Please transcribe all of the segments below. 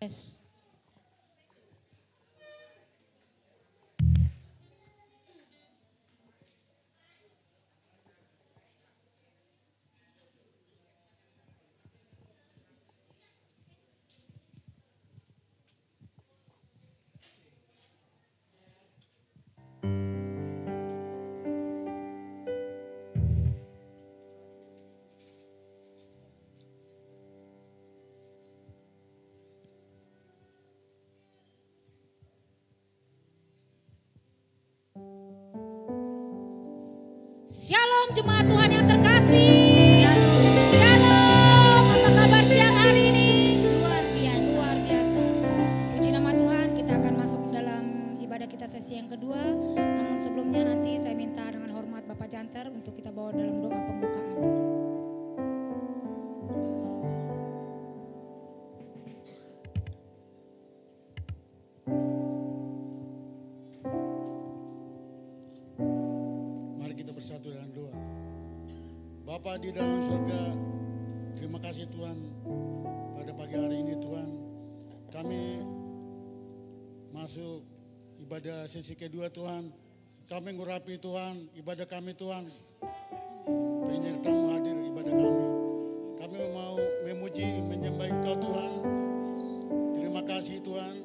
Yes. Shalom jemaat Tuhan yang terkasih. Shalom, apa kabar siang hari ini? Luar biasa. Luar biasa. Puji nama Tuhan, kita akan masuk dalam ibadah kita sesi yang kedua. Namun sebelumnya nanti saya minta dengan hormat Bapak Janter untuk kita bawa dalam doa pembukaan. Bapa di dalam surga, terima kasih Tuhan pada pagi hari ini Tuhan. Kami masuk ibadah sesi kedua Tuhan. Kami ngurapi Tuhan, ibadah kami Tuhan. Penyertamu hadir ibadah kami. Kami mau memuji, menyembah Engkau Tuhan. Terima kasih Tuhan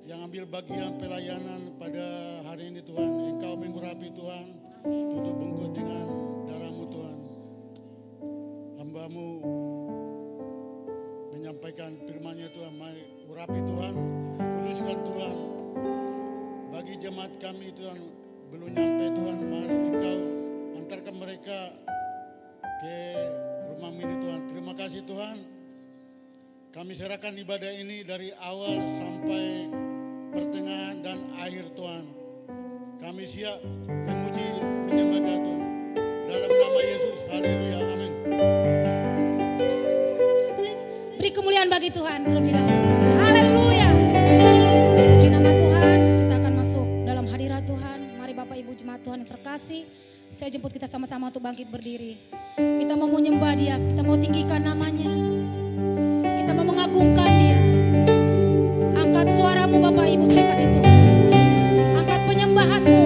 yang ambil bagian pelayanan pada hari ini Tuhan. Engkau mengurapi Tuhan, tutup bungkus dengan darah-Mu Tuhan. Hamba-Mu menyampaikan firman-Nya Tuhan, urapi Tuhan, kuduskan Tuhan. Bagi jemaat kami Tuhan belum nyampe Tuhan, mari Engkau antarkan mereka ke rumah ini Tuhan. Terima kasih Tuhan. Kami serahkan ibadah ini dari awal sampai pertengahan dan akhir Tuhan. Kami siap memuji, menyembah Tuhan. Dalam nama Yesus, haleluya, amin. Beri kemuliaan bagi Tuhan terlebih dahulu. Haleluya. Puji nama Tuhan, kita akan masuk dalam hadirat Tuhan. Mari Bapak Ibu jemaat Tuhan yang terkasih, saya jemput kita sama-sama untuk bangkit berdiri. Kita mau menyembah Dia, kita mau tinggikan namanya. Kita mau mengagungkan Dia. Angkat suaramu Bapak Ibu, saya kasih Tuhan. Angkat penyembahanmu.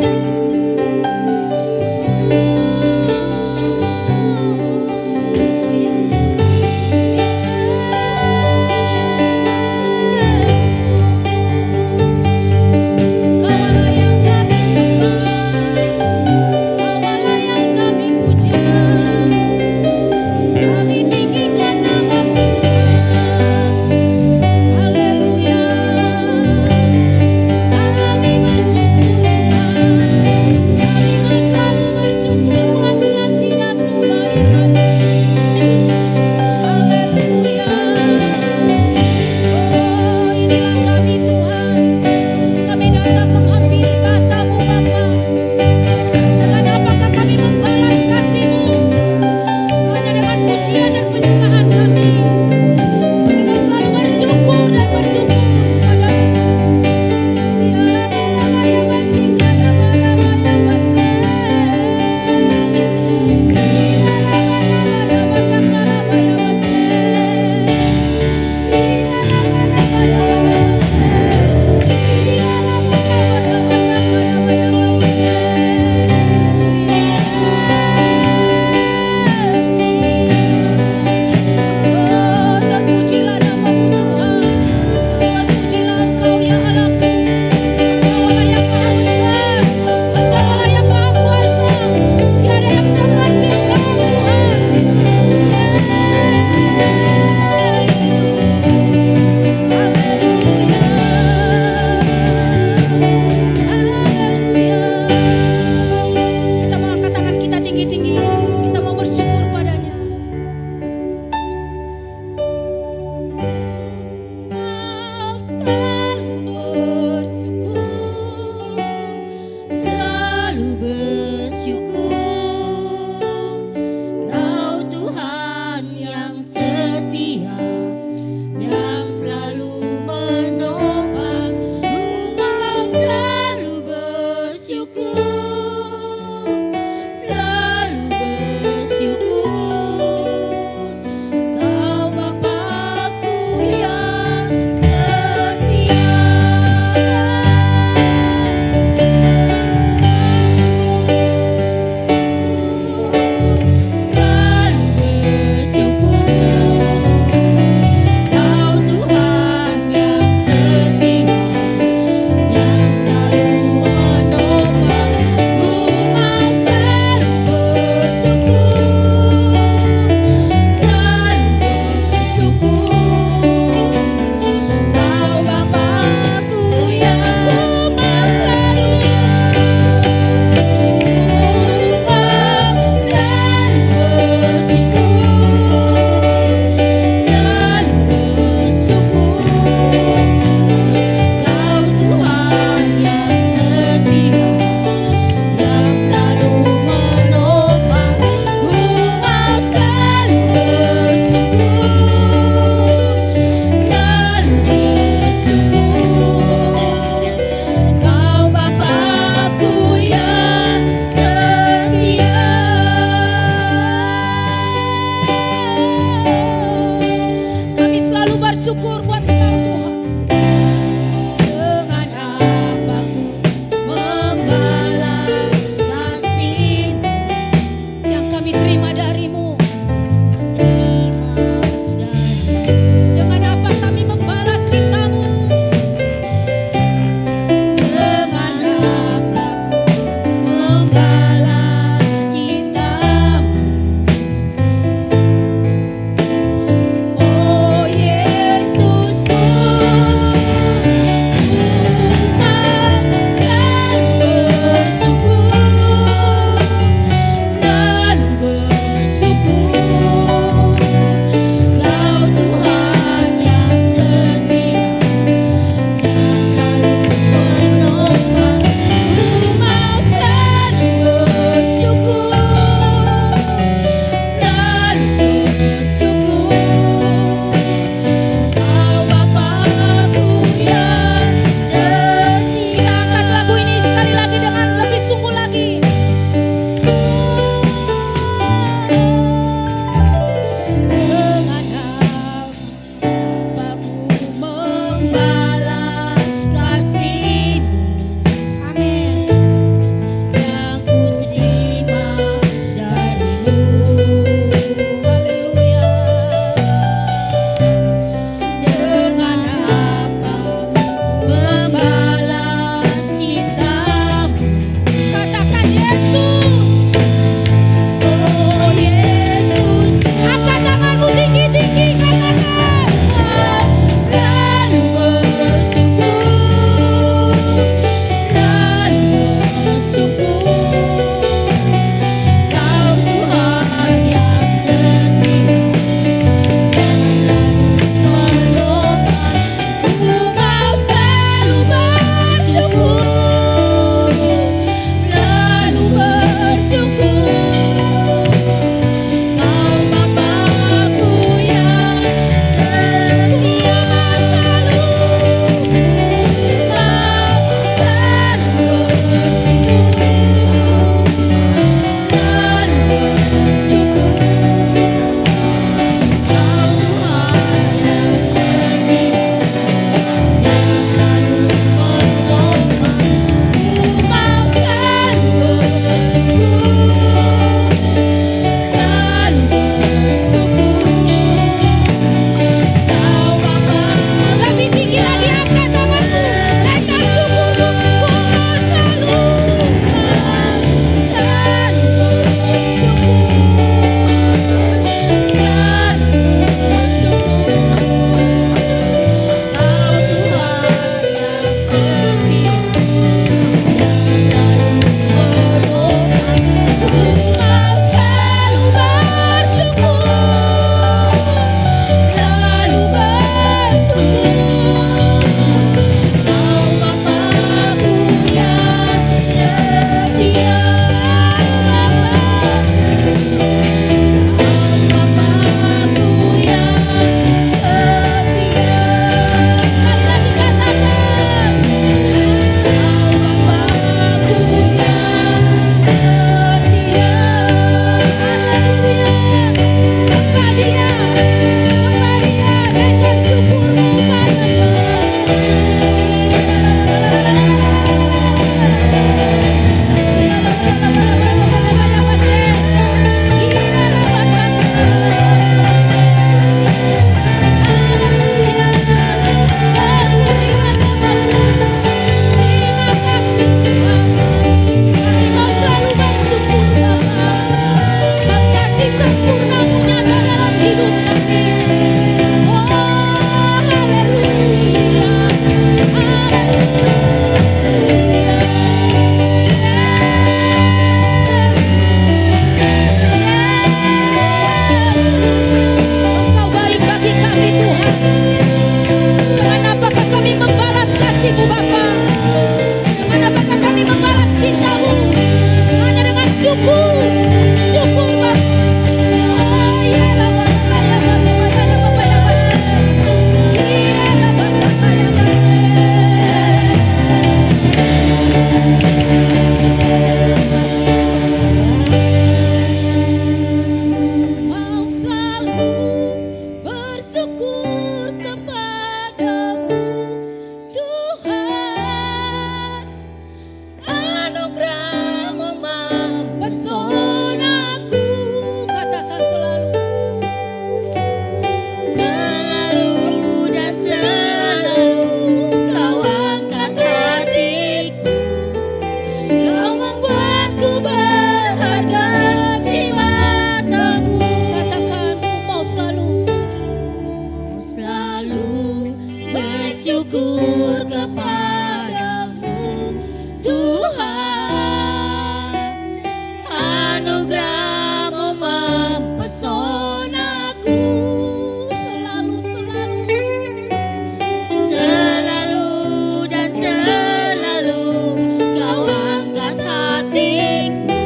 hatiku.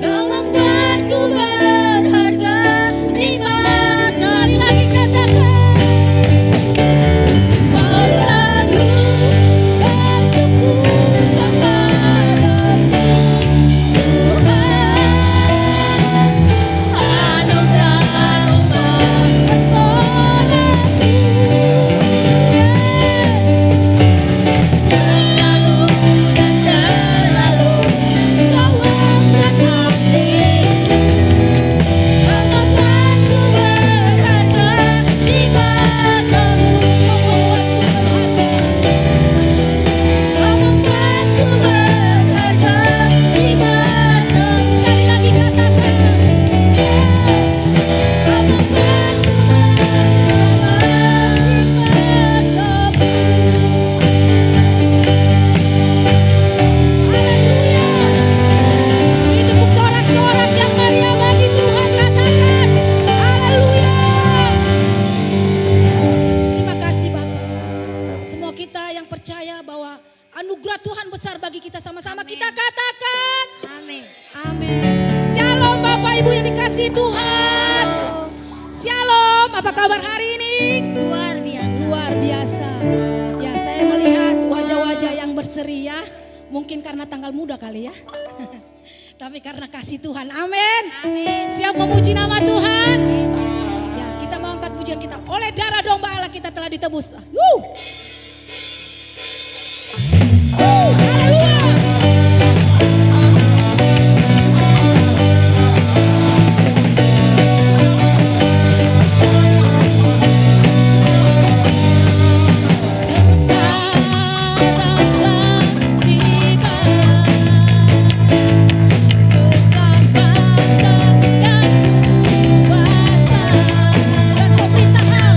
Kau membuatku berharga di mata. Sekali lagi katakan, mau selalu bersyukur kepadamu Tuhan. Anugerahmu mempersolaku. Selalu dan selalu kau angkat hatiku. Kau membuatku berharga di matamu. Kau membuatku berharga di matamu. Sekali lagi katakan, kau membuatku Haleluya. Ditepuk sorak-sorak yang meriah bagi Tuhan, katakan haleluya. Terima kasih Bapak. Semua kita yang percaya bahwa anugerah Tuhan besar bagi kita, sama-sama kita katakan Amin. amin. Shalom Bapak Ibu yang dikasihi Tuhan. Shalom, apa kabar hari ini? Luar biasa. Luar biasa. Ya, saya melihat wajah-wajah yang berseri ya. Mungkin karena tanggal muda kali ya. Tapi karena kasih Tuhan. Amin. Amin. Siap memuji nama Tuhan? Ya, kita mau angkat pujian kita. Oleh darah domba Allah kita telah ditebus. Haleluya. Sekarang tiba kesempatan dan kuasa dan pemerintahan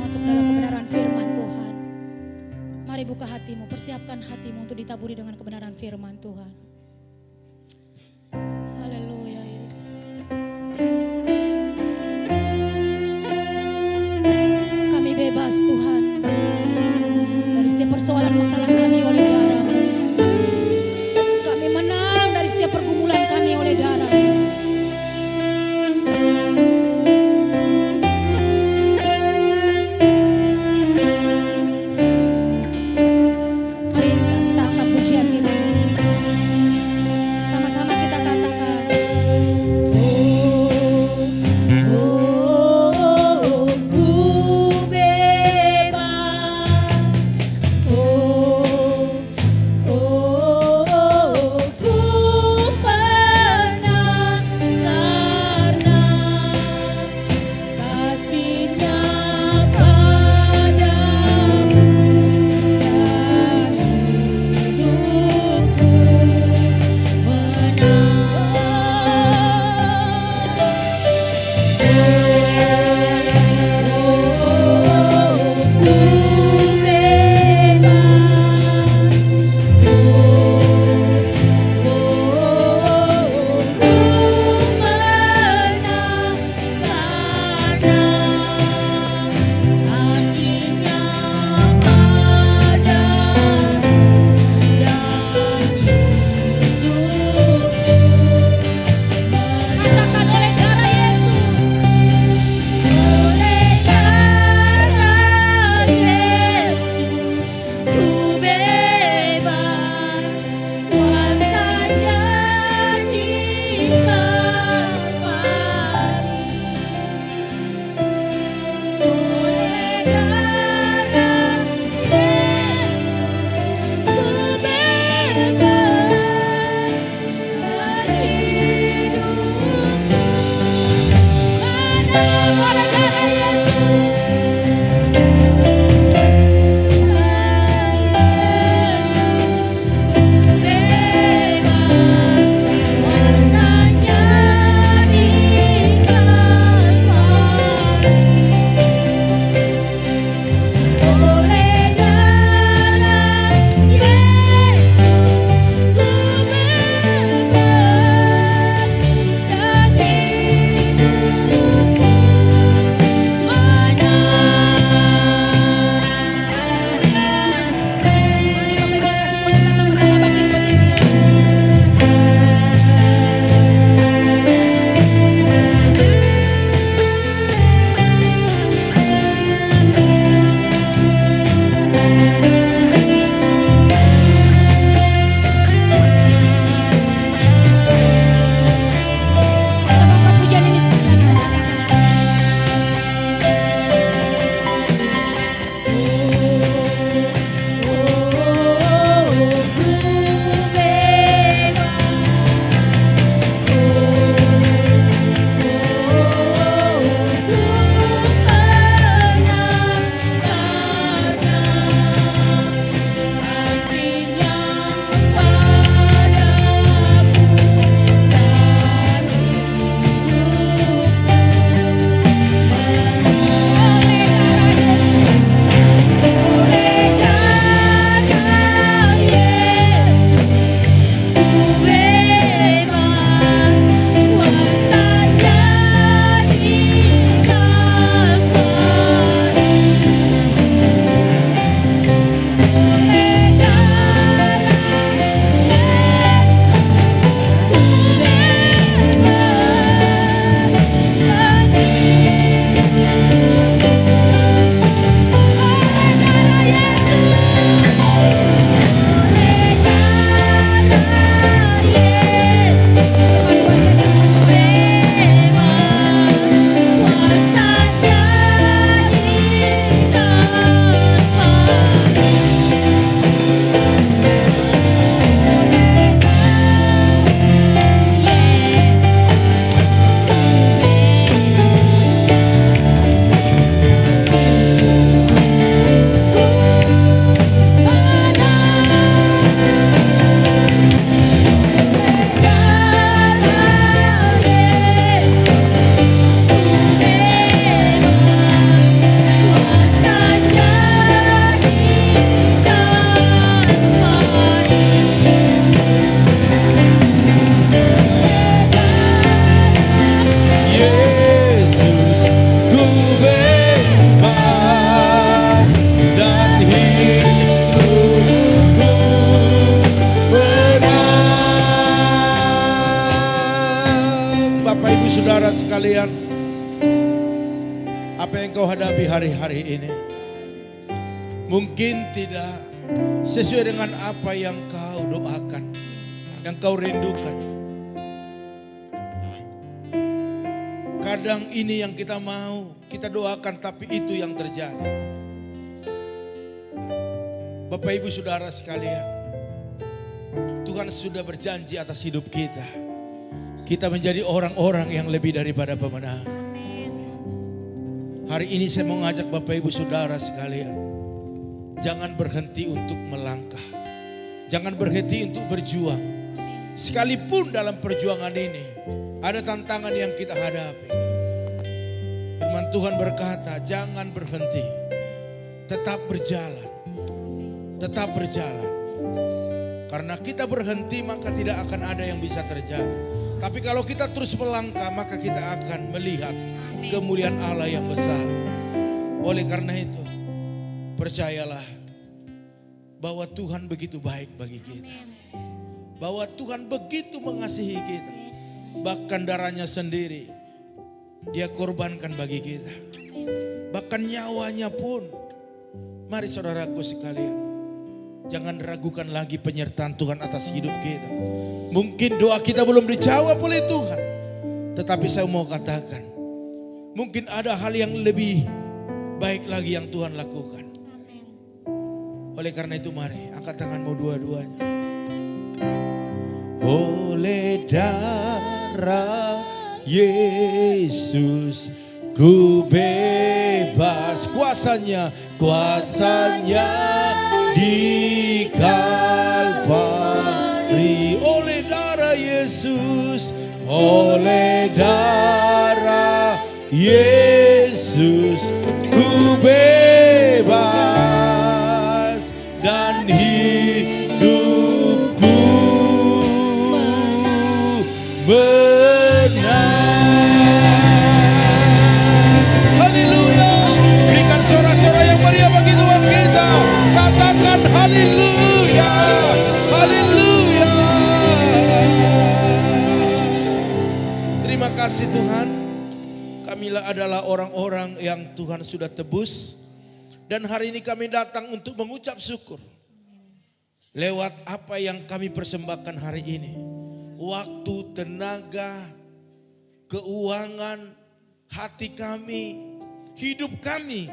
masuk dalam kebenaran firman Tuhan. Mari buka hatimu, persiapkan hatimu untuk ditaburi dengan kebenaran firman Tuhan. Haleluya Yesus. Kami bebas Tuhan dari setiap persoalan masalah kami oleh darah. Kami menang dari setiap pergumulan kami oleh darah. Mari kita angkat pujian kita. Sama-sama kita katakan. Ku bebas. Bapak Ibu Saudara sekalian, apa yang kau hadapi hari-hari ini mungkin tidak sesuai dengan apa yang kau doakan, yang kau rindukan. Kadang ini yang kita mau, kita doakan, tapi itu yang terjadi. Bapak Ibu Saudara sekalian, Tuhan sudah berjanji atas hidup kita. Kita menjadi orang-orang yang lebih daripada pemenang. Hari ini saya mau ngajak Bapak Ibu Saudara sekalian, jangan berhenti untuk melangkah. Jangan berhenti untuk berjuang. Sekalipun dalam perjuangan ini ada tantangan yang kita hadapi. Firman Tuhan berkata, jangan berhenti. Tetap berjalan. Tetap berjalan. Karena kita berhenti maka tidak akan ada yang bisa terjadi. Tapi kalau kita terus melangkah maka kita akan melihat kemuliaan Allah yang besar. Oleh karena itu, percayalah bahwa Tuhan begitu baik bagi kita. Bahwa Tuhan begitu mengasihi kita. Bahkan darahnya sendiri Dia korbankan bagi kita. Bahkan nyawanya pun. Mari saudaraku sekalian, jangan ragukan lagi penyertaan Tuhan atas hidup kita. Mungkin doa kita belum dijawab oleh Tuhan, tetapi saya mau katakan, mungkin ada hal yang lebih baik lagi yang Tuhan lakukan. Oleh karena itu mari angkat tanganmu dua-duanya. Oleh darah Yesus ku bebas, kuasanya di Kalvari. Oleh darah Yesus, oleh darah Yesus ku bebas dan hidupku benar. Haleluya. Berikan sorak-sorak yang meriah bagi Tuhan kita. Katakan haleluya. Haleluya. Terima kasih Tuhan. Kamilah adalah orang-orang yang Tuhan sudah tebus. Dan hari ini kami datang untuk mengucap syukur. Lewat apa yang kami persembahkan hari ini. Waktu, tenaga, keuangan, hati kami, hidup kami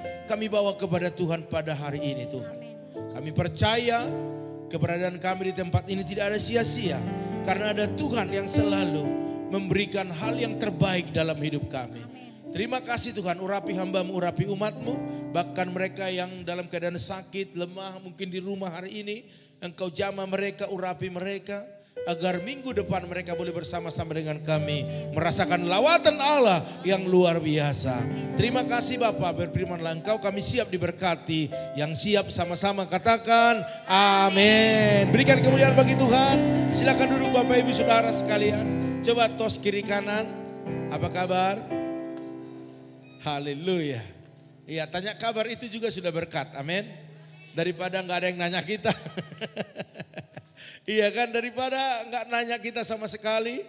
bawa kepada Tuhan pada hari ini Tuhan. Kami percaya keberadaan kami di tempat ini tidak ada sia-sia. Karena ada Tuhan yang selalu memberikan hal yang terbaik dalam hidup kami. Terima kasih Tuhan, urapi hamba-Mu, urapi umat-Mu. Bahkan mereka yang dalam keadaan sakit, lemah, mungkin di rumah hari ini. Engkau jamah mereka, urapi mereka. Agar minggu depan mereka boleh bersama-sama dengan kami merasakan lawatan Allah yang luar biasa. Terima kasih Bapa, berfirmanlah Engkau, kami siap diberkati. Yang siap sama-sama katakan amin. Berikan kemuliaan bagi Tuhan. Silakan duduk Bapak Ibu Saudara sekalian. Coba tos kiri kanan. Apa kabar? Haleluya. Iya, tanya kabar itu juga sudah berkat. Amin. Daripada nggak ada yang nanya kita. Iya kan, daripada nggak nanya kita sama sekali.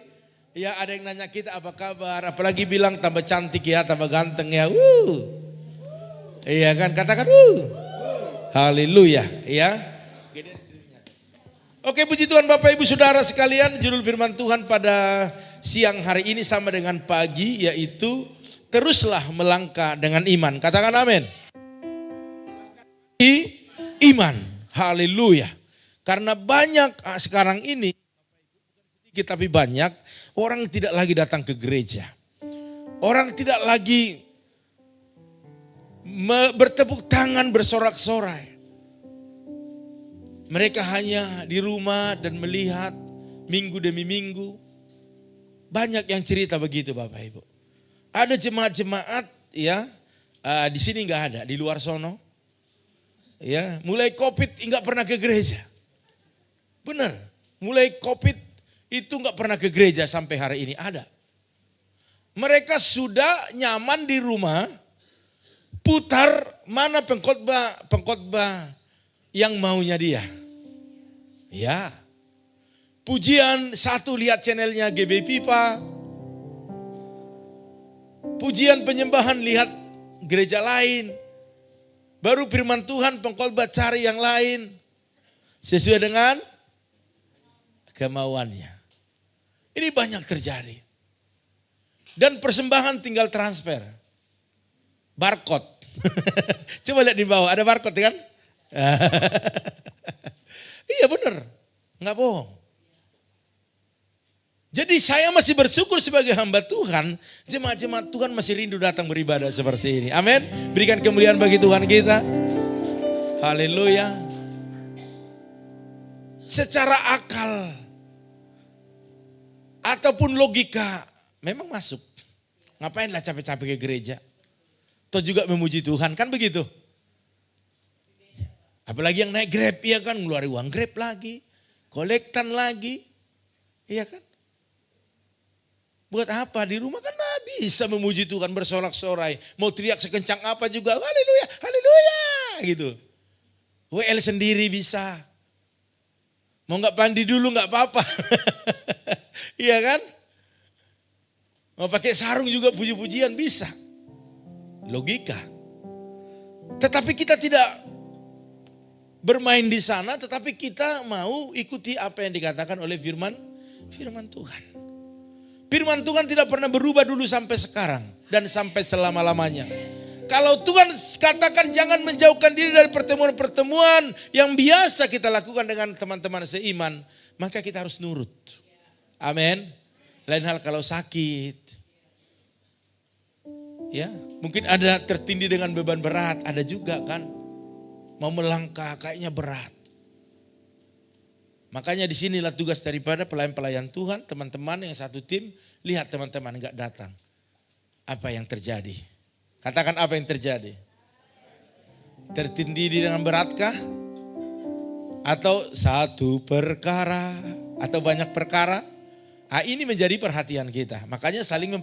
Ya ada yang nanya kita apa kabar. Apalagi bilang tambah cantik ya, tambah ganteng ya. Iya kan, katakan haleluya. Ya. Oke, puji Tuhan Bapak Ibu Saudara sekalian. Judul firman Tuhan pada siang hari ini sama dengan pagi, yaitu teruslah melangkah dengan iman. Katakan amin. Iman. Haleluya. Karena banyak sekarang ini, tapi banyak orang tidak lagi datang ke gereja. Orang tidak lagi bertepuk tangan bersorak-sorai. Mereka hanya di rumah dan melihat minggu demi minggu. Banyak yang cerita begitu Bapak Ibu. Ada jemaat-jemaat ya, di sini nggak ada, di luar sono. Ya, mulai COVID nggak pernah ke gereja. Benar, mulai COVID itu nggak pernah ke gereja sampai hari ini ada. Mereka sudah nyaman di rumah, putar mana pengkhotbah yang maunya dia. Ya, pujian satu lihat channelnya GB Pipa, pujian penyembahan lihat gereja lain. Baru firman Tuhan pengkhotbah cari yang lain. Sesuai dengan kemauannya. Ini banyak terjadi. Dan persembahan tinggal transfer. Barcode. Coba lihat di bawah, ada barcode kan? Iya benar, nggak bohong. Jadi saya masih bersyukur sebagai hamba Tuhan, jemaat-jemaat Tuhan masih rindu datang beribadah seperti ini. Amin. Berikan kemuliaan bagi Tuhan kita. Haleluya. Secara akal ataupun logika memang masuk. Ngapainlah capek-capek ke gereja? Toh juga memuji Tuhan, kan begitu? Apalagi yang naik Grab, ya kan, ngeluarin uang Grab lagi, kolektan lagi, iya kan? Buat apa? Di rumah kan bisa memuji Tuhan bersorak-sorai. Mau teriak sekencang apa juga, haleluya, haleluya, gitu. WL sendiri bisa. Mau gak mandi dulu gak apa-apa. Iya kan? Mau pakai sarung juga puji-pujian bisa. Logika. Tetapi kita tidak bermain di sana, tetapi kita mau ikuti apa yang dikatakan oleh firman Tuhan. Firman Tuhan tidak pernah berubah dulu sampai sekarang dan sampai selama-lamanya. Kalau Tuhan katakan jangan menjauhkan diri dari pertemuan-pertemuan yang biasa kita lakukan dengan teman-teman seiman, maka kita harus nurut. Amin. Lain hal kalau sakit. Ya, mungkin ada tertindih dengan beban berat, ada juga kan. Mau melangkah kayaknya berat. Makanya disinilah tugas daripada pelayan-pelayan Tuhan, teman-teman yang satu tim, lihat teman-teman enggak datang. Apa yang terjadi? Katakan apa yang terjadi? Tertindih dengan beratkah? Atau satu perkara? Atau banyak perkara? Nah, ini menjadi perhatian kita. Makanya saling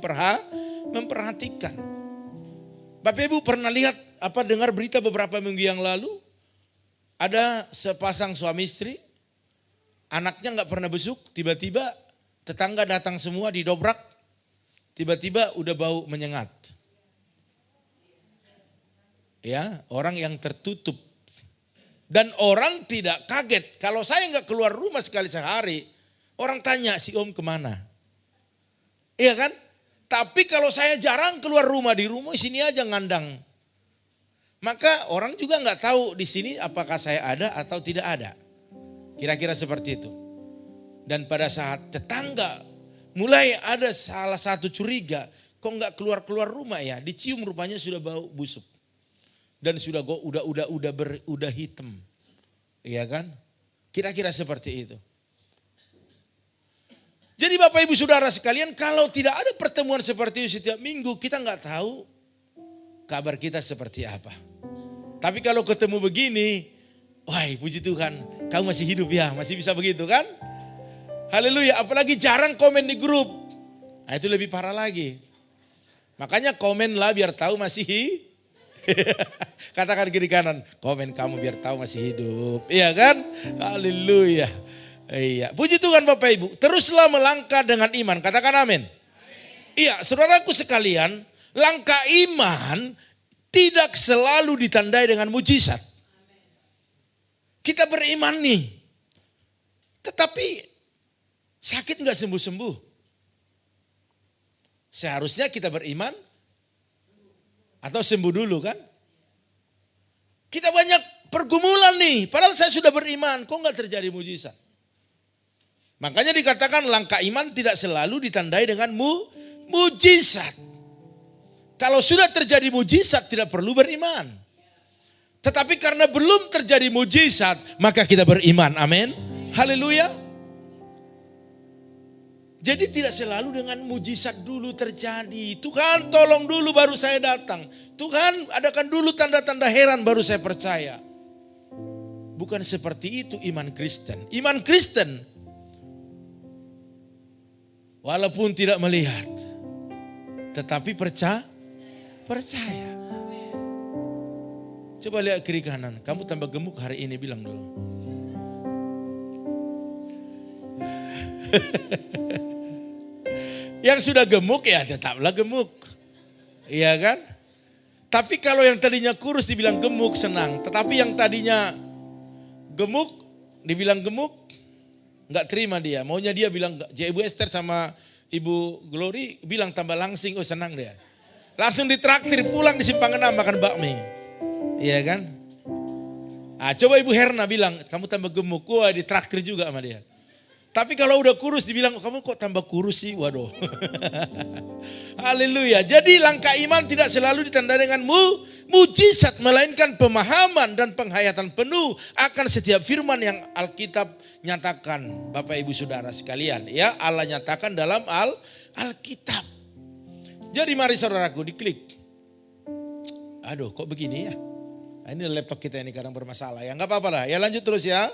memperhatikan. Bapak Ibu pernah lihat dengar berita beberapa minggu yang lalu? Ada sepasang suami istri, anaknya nggak pernah besuk, tiba-tiba tetangga datang semua didobrak, tiba-tiba udah bau menyengat. Ya, orang yang tertutup. Dan orang tidak kaget, kalau saya nggak keluar rumah sekali sehari, orang tanya si Om kemana? Iya kan? Tapi kalau saya jarang keluar rumah, di rumah sini aja ngandang. Maka orang juga nggak tahu di sini apakah saya ada atau tidak ada. Kira-kira seperti itu. Dan pada saat tetangga mulai ada salah satu curiga, kok nggak keluar rumah ya? Dicium rupanya sudah bau busuk. Dan sudah udah hitam. Iya kan? Kira-kira seperti itu. Jadi Bapak Ibu Saudara sekalian, kalau tidak ada pertemuan seperti itu setiap minggu, kita nggak tahu kabar kita seperti apa. Tapi kalau ketemu begini, wah puji Tuhan, kamu masih hidup ya, masih bisa begitu kan? Haleluya, apalagi jarang komen di grup. Nah, itu lebih parah lagi. Makanya komen lah biar tahu masih katakan kiri kanan, komen kamu biar tahu masih hidup. Iya kan? Haleluya. Iya, puji Tuhan Bapak Ibu, teruslah melangkah dengan iman, katakan amin. Iya, saudaraku sekalian, langkah iman tidak selalu ditandai dengan mujizat. Kita beriman nih, tetapi sakit nggak sembuh-sembuh. Seharusnya kita beriman atau sembuh dulu kan? Kita banyak pergumulan nih, padahal saya sudah beriman, kok nggak terjadi mujizat? Makanya dikatakan langkah iman tidak selalu ditandai dengan mujizat. Kalau sudah terjadi mujizat tidak perlu beriman. Tetapi karena belum terjadi mujizat maka kita beriman. Amin. Haleluya. Jadi tidak selalu dengan mujizat dulu terjadi. Tuhan tolong dulu baru saya datang. Tuhan adakan dulu tanda-tanda heran baru saya percaya. Bukan seperti itu iman Kristen. Iman Kristen, walaupun tidak melihat, tetapi percaya. Coba lihat kiri kanan, kamu tambah gemuk hari ini, bilang dulu. Yang sudah gemuk ya tetaplah gemuk. Iya kan? Tapi kalau yang tadinya kurus dibilang gemuk senang. Tetapi yang tadinya gemuk dibilang gemuk nggak terima dia. Maunya dia bilang, Ibu Esther sama Ibu Glory bilang tambah langsing, oh senang dia. Langsung ditraktir pulang di Simpang 6 makan bakmi. Iya kan? Coba Ibu Herna bilang, kamu tambah gemuk, wah ditraktir juga sama dia. Tapi kalau udah kurus dibilang, kamu kok tambah kurus sih, waduh. Haleluya. Jadi langkah iman tidak selalu ditandai dengan mujizat, melainkan pemahaman dan penghayatan penuh akan setiap firman yang Alkitab nyatakan. Bapak Ibu Saudara sekalian, ya Allah nyatakan dalam Alkitab. Jadi mari saudaraku diklik. Aduh kok begini ya. Ini laptop kita ini kadang bermasalah ya. Enggak apa-apa lah. Ya lanjut terus ya.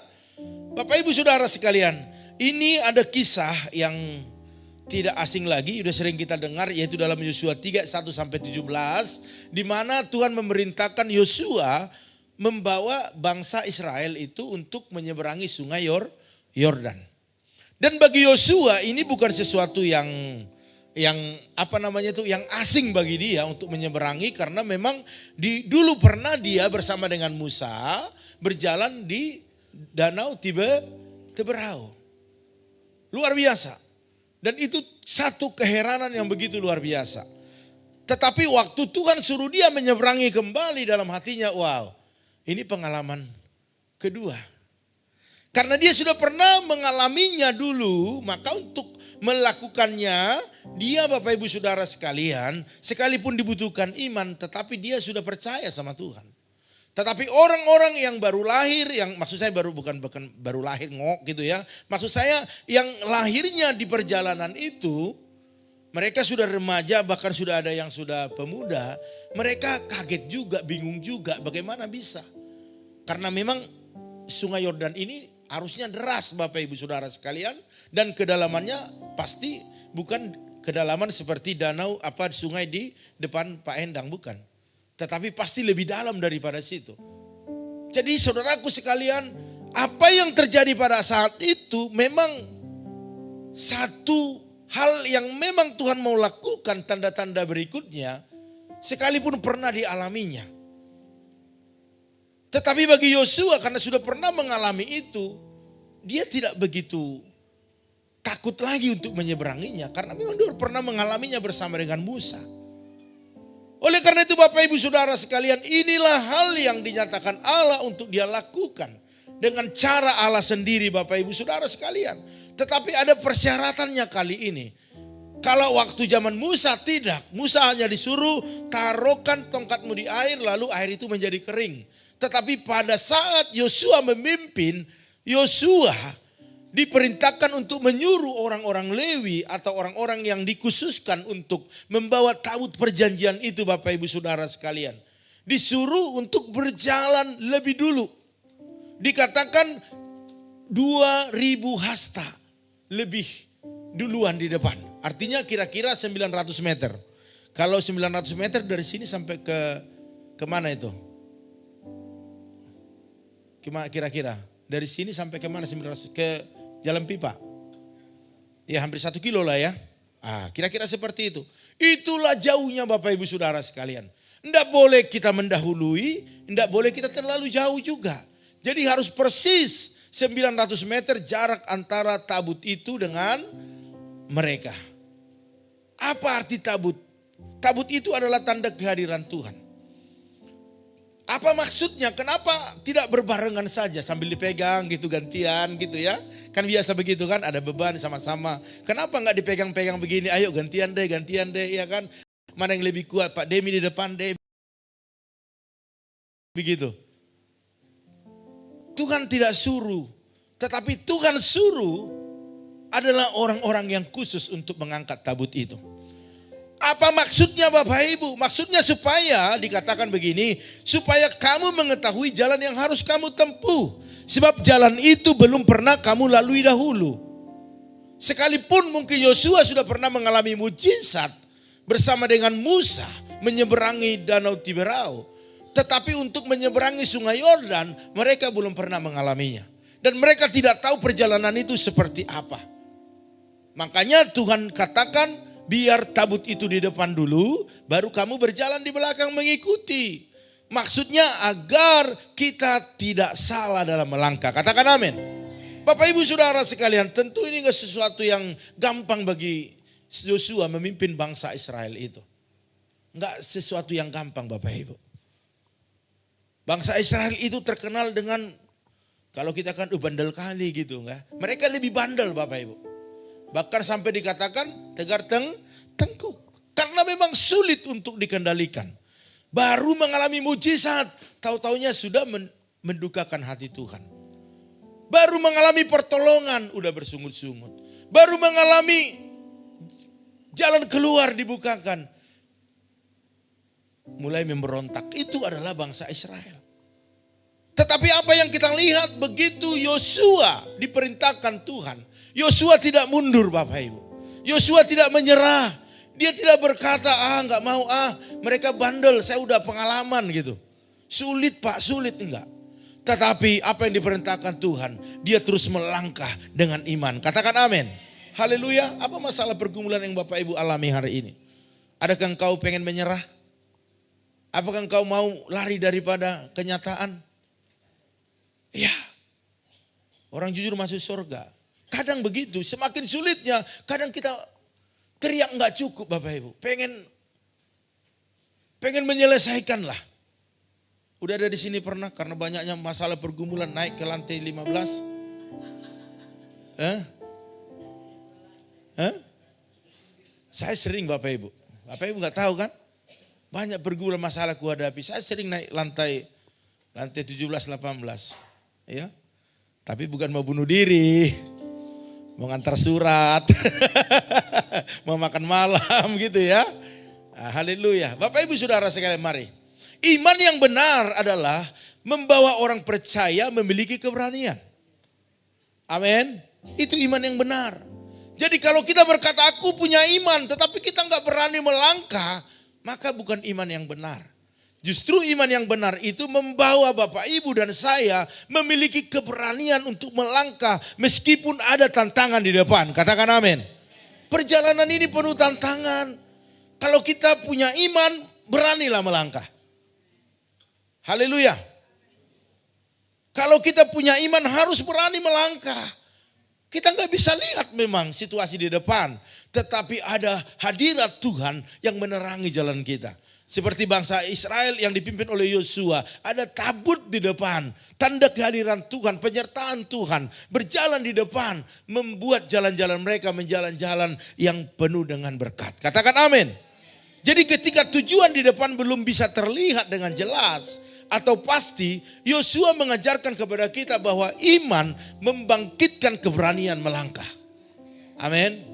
Bapak Ibu Saudara sekalian. Ini ada kisah yang tidak asing lagi. Sudah sering kita dengar. Yaitu dalam Yosua 3, 1-17. Di mana Tuhan memerintahkan Yosua membawa bangsa Israel itu untuk menyeberangi sungai Yordan. Dan bagi Yosua ini bukan sesuatu yang yang asing bagi dia untuk menyeberangi, karena memang dulu pernah dia bersama dengan Musa berjalan di Danau Tiberau. Luar biasa. Dan itu satu keheranan yang begitu luar biasa. Tetapi waktu Tuhan suruh dia menyeberangi kembali, dalam hatinya, wow, ini pengalaman kedua. Karena dia sudah pernah mengalaminya dulu, maka untuk melakukannya, dia Bapak Ibu Saudara sekalian, sekalipun dibutuhkan iman, tetapi dia sudah percaya sama Tuhan. Tetapi orang-orang yang baru lahir, yang maksud saya bukan baru lahir ngok gitu ya. Maksud saya yang lahirnya di perjalanan itu, mereka sudah remaja, bahkan sudah ada yang sudah pemuda. Mereka kaget juga, bingung juga bagaimana bisa. Karena memang sungai Yordan ini arusnya deras Bapak Ibu Saudara sekalian. Dan kedalamannya pasti bukan kedalaman seperti danau sungai di depan Pak Endang, bukan. Tetapi pasti lebih dalam daripada situ. Jadi saudaraku sekalian, apa yang terjadi pada saat itu memang satu hal yang memang Tuhan mau lakukan, tanda-tanda berikutnya, sekalipun pernah dialaminya. Tetapi bagi Yosua karena sudah pernah mengalami itu, dia tidak begitu takut lagi untuk menyeberanginya. Karena memang dia pernah mengalaminya bersama dengan Musa. Oleh karena itu Bapak Ibu Saudara sekalian, inilah hal yang dinyatakan Allah untuk dia lakukan. Dengan cara Allah sendiri Bapak Ibu Saudara sekalian. Tetapi ada persyaratannya kali ini. Kalau waktu zaman Musa tidak. Musa hanya disuruh taruhkan tongkatmu di air, lalu air itu menjadi kering. Tetapi pada saat Yosua memimpin, Yosua diperintahkan untuk menyuruh orang-orang Lewi atau orang-orang yang dikhususkan untuk membawa tabut perjanjian itu Bapak Ibu Saudara sekalian. Disuruh untuk berjalan lebih dulu. Dikatakan 2.000 hasta lebih duluan di depan. Artinya kira-kira 900 meter. Kalau 900 meter dari sini sampai ke mana itu? Kira-kira dari sini sampai ke mana 900? Ke Jalan Pipa. Ya hampir 1 kilo lah ya. Kira-kira seperti itu. Itulah jauhnya Bapak Ibu Saudara sekalian. Tidak boleh kita mendahului, tidak boleh kita terlalu jauh juga. Jadi harus persis 900 meter jarak antara tabut itu dengan mereka. Apa arti tabut? Tabut itu adalah tanda kehadiran Tuhan. Apa maksudnya? Kenapa tidak berbarengan saja sambil dipegang gitu gantian gitu ya? Kan biasa begitu kan, ada beban sama-sama. Kenapa nggak dipegang-pegang begini? Ayo gantian deh ya kan? Mana yang lebih kuat? Pak Demi di depan deh. Begitu. Tuhan tidak suruh, tetapi Tuhan suruh adalah orang-orang yang khusus untuk mengangkat tabut itu. Apa maksudnya Bapak Ibu? Maksudnya supaya dikatakan begini, supaya kamu mengetahui jalan yang harus kamu tempuh. Sebab jalan itu belum pernah kamu lalui dahulu. Sekalipun mungkin Yosua sudah pernah mengalami mujizat bersama dengan Musa menyeberangi Danau Tiberau. Tetapi untuk menyeberangi sungai Yordan mereka belum pernah mengalaminya. Dan mereka tidak tahu perjalanan itu seperti apa. Makanya Tuhan katakan, biar tabut itu di depan dulu, baru kamu berjalan di belakang mengikuti. Maksudnya agar kita tidak salah dalam melangkah. Katakan amin. Bapak Ibu Saudara sekalian, tentu ini enggak sesuatu yang gampang bagi Yosua memimpin bangsa Israel itu. Enggak sesuatu yang gampang Bapak Ibu. Bangsa Israel itu terkenal dengan, kalau kita kan bandel kali gitu enggak. Mereka lebih bandel Bapak Ibu. Bahkan sampai dikatakan tegar tengkuk. Karena memang sulit untuk dikendalikan. Baru mengalami mujizat, tahu-taunya sudah mendukakan hati Tuhan. Baru mengalami pertolongan, udah bersungut-sungut. Baru mengalami jalan keluar dibukakan. Mulai memberontak. Itu adalah bangsa Israel. Tetapi apa yang kita lihat begitu Yosua diperintahkan Tuhan. Yosua tidak mundur Bapak Ibu. Yosua tidak menyerah. Dia tidak berkata, enggak mau mereka bandel, saya udah pengalaman gitu. Sulit Pak, sulit enggak. Tetapi apa yang diperintahkan Tuhan, dia terus melangkah dengan iman. Katakan amin. Haleluya. Apa masalah pergumulan yang Bapak Ibu alami hari ini? Adakah engkau pengen menyerah? Apakah engkau mau lari daripada kenyataan? Ya. Orang jujur masuk surga. Kadang begitu, semakin sulitnya, kadang kita teriak enggak cukup Bapak Ibu. Pengen menyelesaikan lah. Udah ada di sini pernah karena banyaknya masalah pergumulan naik ke lantai 15? Saya sering Bapak Ibu. Bapak Ibu enggak tahu kan? Banyak pergumulan masalah ku hadapi. Saya sering naik lantai 17, 18. Ya. Tapi bukan mau bunuh diri. Mau ngantar surat. Mau makan malam gitu ya. Haleluya. Bapak Ibu Saudara sekalian mari. Iman yang benar adalah membawa orang percaya memiliki keberanian. Amin. Itu iman yang benar. Jadi kalau kita berkata aku punya iman tetapi kita enggak berani melangkah, maka bukan iman yang benar. Justru iman yang benar itu membawa Bapak Ibu dan saya memiliki keberanian untuk melangkah meskipun ada tantangan di depan. Katakan amin. Perjalanan ini penuh tantangan. Kalau kita punya iman, beranilah melangkah. Haleluya. Kalau kita punya iman harus berani melangkah. Kita nggak bisa lihat memang situasi di depan. Tetapi ada hadirat Tuhan yang menerangi jalan kita. Seperti bangsa Israel yang dipimpin oleh Yosua. Ada tabut di depan. Tanda kehadiran Tuhan, penyertaan Tuhan. Berjalan di depan. Membuat jalan-jalan mereka menjalan jalan yang penuh dengan berkat. Katakan amin. Jadi ketika tujuan di depan belum bisa terlihat dengan jelas atau pasti, Yosua mengajarkan kepada kita bahwa iman membangkitkan keberanian melangkah. Amin.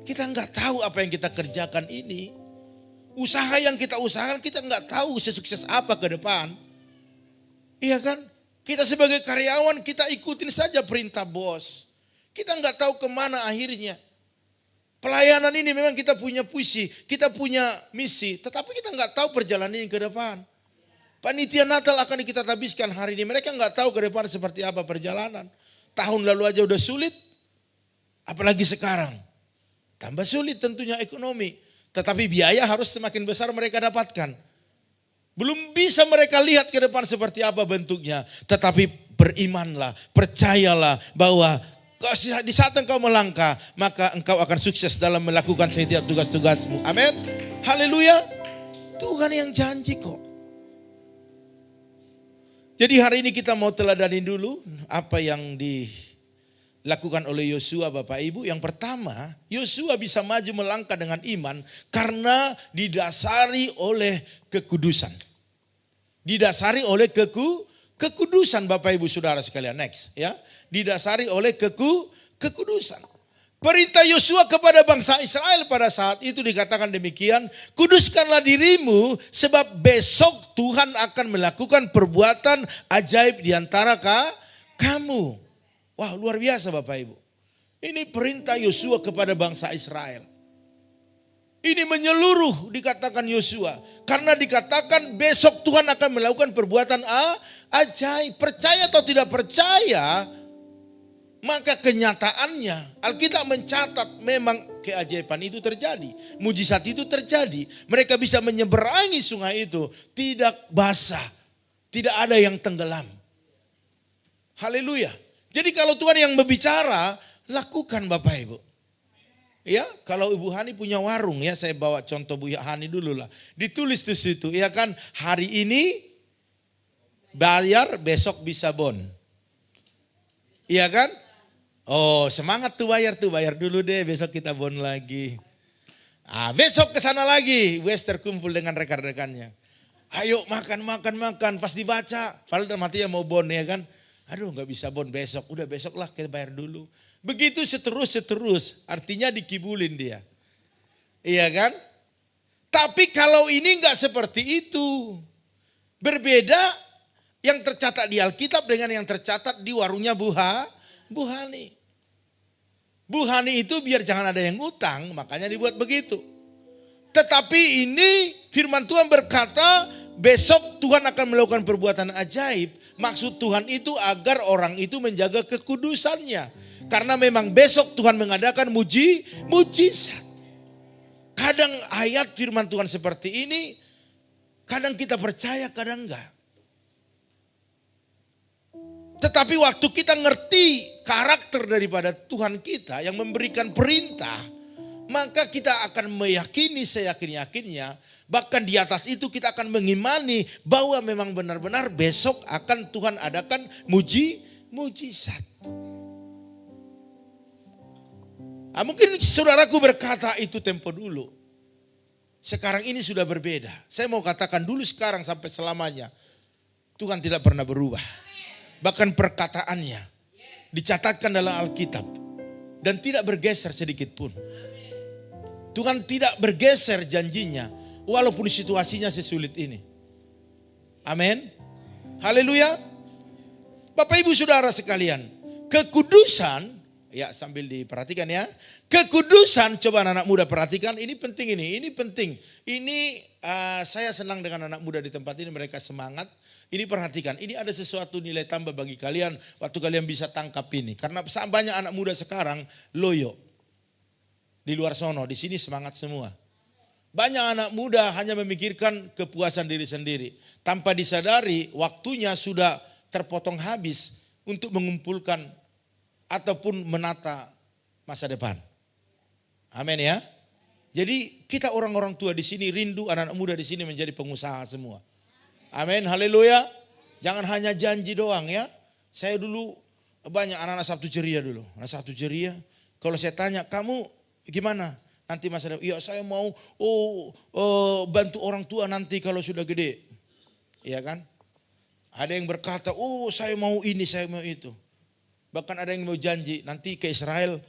Kita nggak tahu apa yang kita kerjakan ini. Usaha yang kita usahakan kita nggak tahu sesukses apa ke depan. Iya kan? Kita sebagai karyawan kita ikutin saja perintah bos. Kita nggak tahu kemana akhirnya. Pelayanan ini memang kita punya puisi, kita punya misi. Tetapi kita nggak tahu perjalanan ini ke depan. Panitia Natal akan kita habiskan hari ini. Mereka nggak tahu ke depan seperti apa perjalanan. Tahun lalu aja udah sulit. Apalagi sekarang. Tambah sulit tentunya ekonomi. Tetapi biaya harus semakin besar mereka dapatkan. Belum bisa mereka lihat ke depan seperti apa bentuknya. Tetapi berimanlah, percayalah bahwa di saat engkau melangkah, maka engkau akan sukses dalam melakukan setiap tugas-tugasmu. Amin. Haleluya. Tuhan yang janji kok. Jadi hari ini kita mau teladani dulu apa yang dilakukan oleh Yosua Bapak Ibu. Yang pertama, Yosua bisa maju melangkah dengan iman karena didasari oleh kekudusan. Didasari oleh kekudusan Bapak Ibu Saudara sekalian. Next ya. Didasari oleh kekudusan. Perintah Yosua kepada bangsa Israel pada saat itu dikatakan demikian, kuduskanlah dirimu sebab besok Tuhan akan melakukan perbuatan ajaib di antara kamu. Wah, luar biasa Bapak Ibu. Ini perintah Yosua kepada bangsa Israel. Ini menyeluruh dikatakan Yosua. Karena dikatakan besok Tuhan akan melakukan perbuatan ajaib. Percaya atau tidak percaya, Maka kenyataannya Alkitab mencatat memang keajaiban itu terjadi. Mujizat itu terjadi. Mereka bisa menyeberangi sungai itu tidak basah. Tidak ada yang tenggelam. Haleluya. Jadi kalau Tuhan yang berbicara, lakukan Bapak Ibu. Ya, kalau Ibu Hani punya warung ya, saya bawa contoh Bu Hani dulu lah. Ditulis di situ, ya kan, hari ini bayar, besok bisa bon. Iya kan? Oh, semangat tuh bayar dulu deh, besok kita bon lagi. Besok ke sana lagi, Wes terkumpul dengan rekan-rekannya. Ayo makan, pas dibaca, padahal matinya mau bon ya kan. Aduh nggak bisa bon besok, udah besok lah kita bayar dulu. Begitu seterus, artinya dikibulin dia. Iya kan? Tapi kalau ini nggak seperti itu. Berbeda yang tercatat di Alkitab dengan yang tercatat di warungnya Bu Hani. Bu Hani itu biar jangan ada yang utang, makanya dibuat begitu. Tetapi ini firman Tuhan berkata, besok Tuhan akan melakukan perbuatan ajaib. Maksud Tuhan itu agar orang itu menjaga kekudusannya. Karena memang besok Tuhan mengadakan mujizat. Kadang ayat firman Tuhan seperti ini, kadang kita percaya, kadang enggak. Tetapi waktu kita ngerti karakter daripada Tuhan kita yang memberikan perintah, maka kita akan meyakini seyakin-yakinnya. Bahkan di atas itu kita akan mengimani bahwa memang benar-benar besok akan Tuhan adakan mujizat. Mungkin saudaraku berkata itu tempo dulu. Sekarang ini sudah berbeda. Saya mau katakan dulu, sekarang, sampai selamanya. Tuhan tidak pernah berubah. Bahkan perkataannya dicatatkan dalam Alkitab dan tidak bergeser sedikit pun. Tuhan tidak bergeser janjinya walaupun situasinya sesulit ini. Amin. Haleluya. Bapak Ibu Saudara sekalian, kekudusan, ya sambil diperhatikan ya. Kekudusan, coba anak muda perhatikan, ini penting ini penting. Ini saya senang dengan anak muda di tempat ini, mereka semangat. Ini perhatikan, ini ada sesuatu nilai tambah bagi kalian waktu kalian bisa tangkap ini. Karena banyak anak muda sekarang loyo. Di luar sono, di sini semangat semua. Banyak anak muda hanya memikirkan kepuasan diri sendiri. Tanpa disadari waktunya sudah terpotong habis untuk mengumpulkan ataupun menata masa depan. Amin ya. Jadi kita orang-orang tua di sini rindu anak-anak muda di sini menjadi pengusaha semua. Amin, haleluya. Jangan hanya janji doang ya. Saya dulu banyak anak-anak Sabtu Ceria dulu. Anak Sabtu Ceria, kalau saya tanya, kamu gimana? Nanti masa depan, iya saya mau bantu orang tua nanti kalau sudah gede. Iya kan? Ada yang berkata, saya mau ini, saya mau itu. Bahkan ada yang mau janji, nanti ke Israel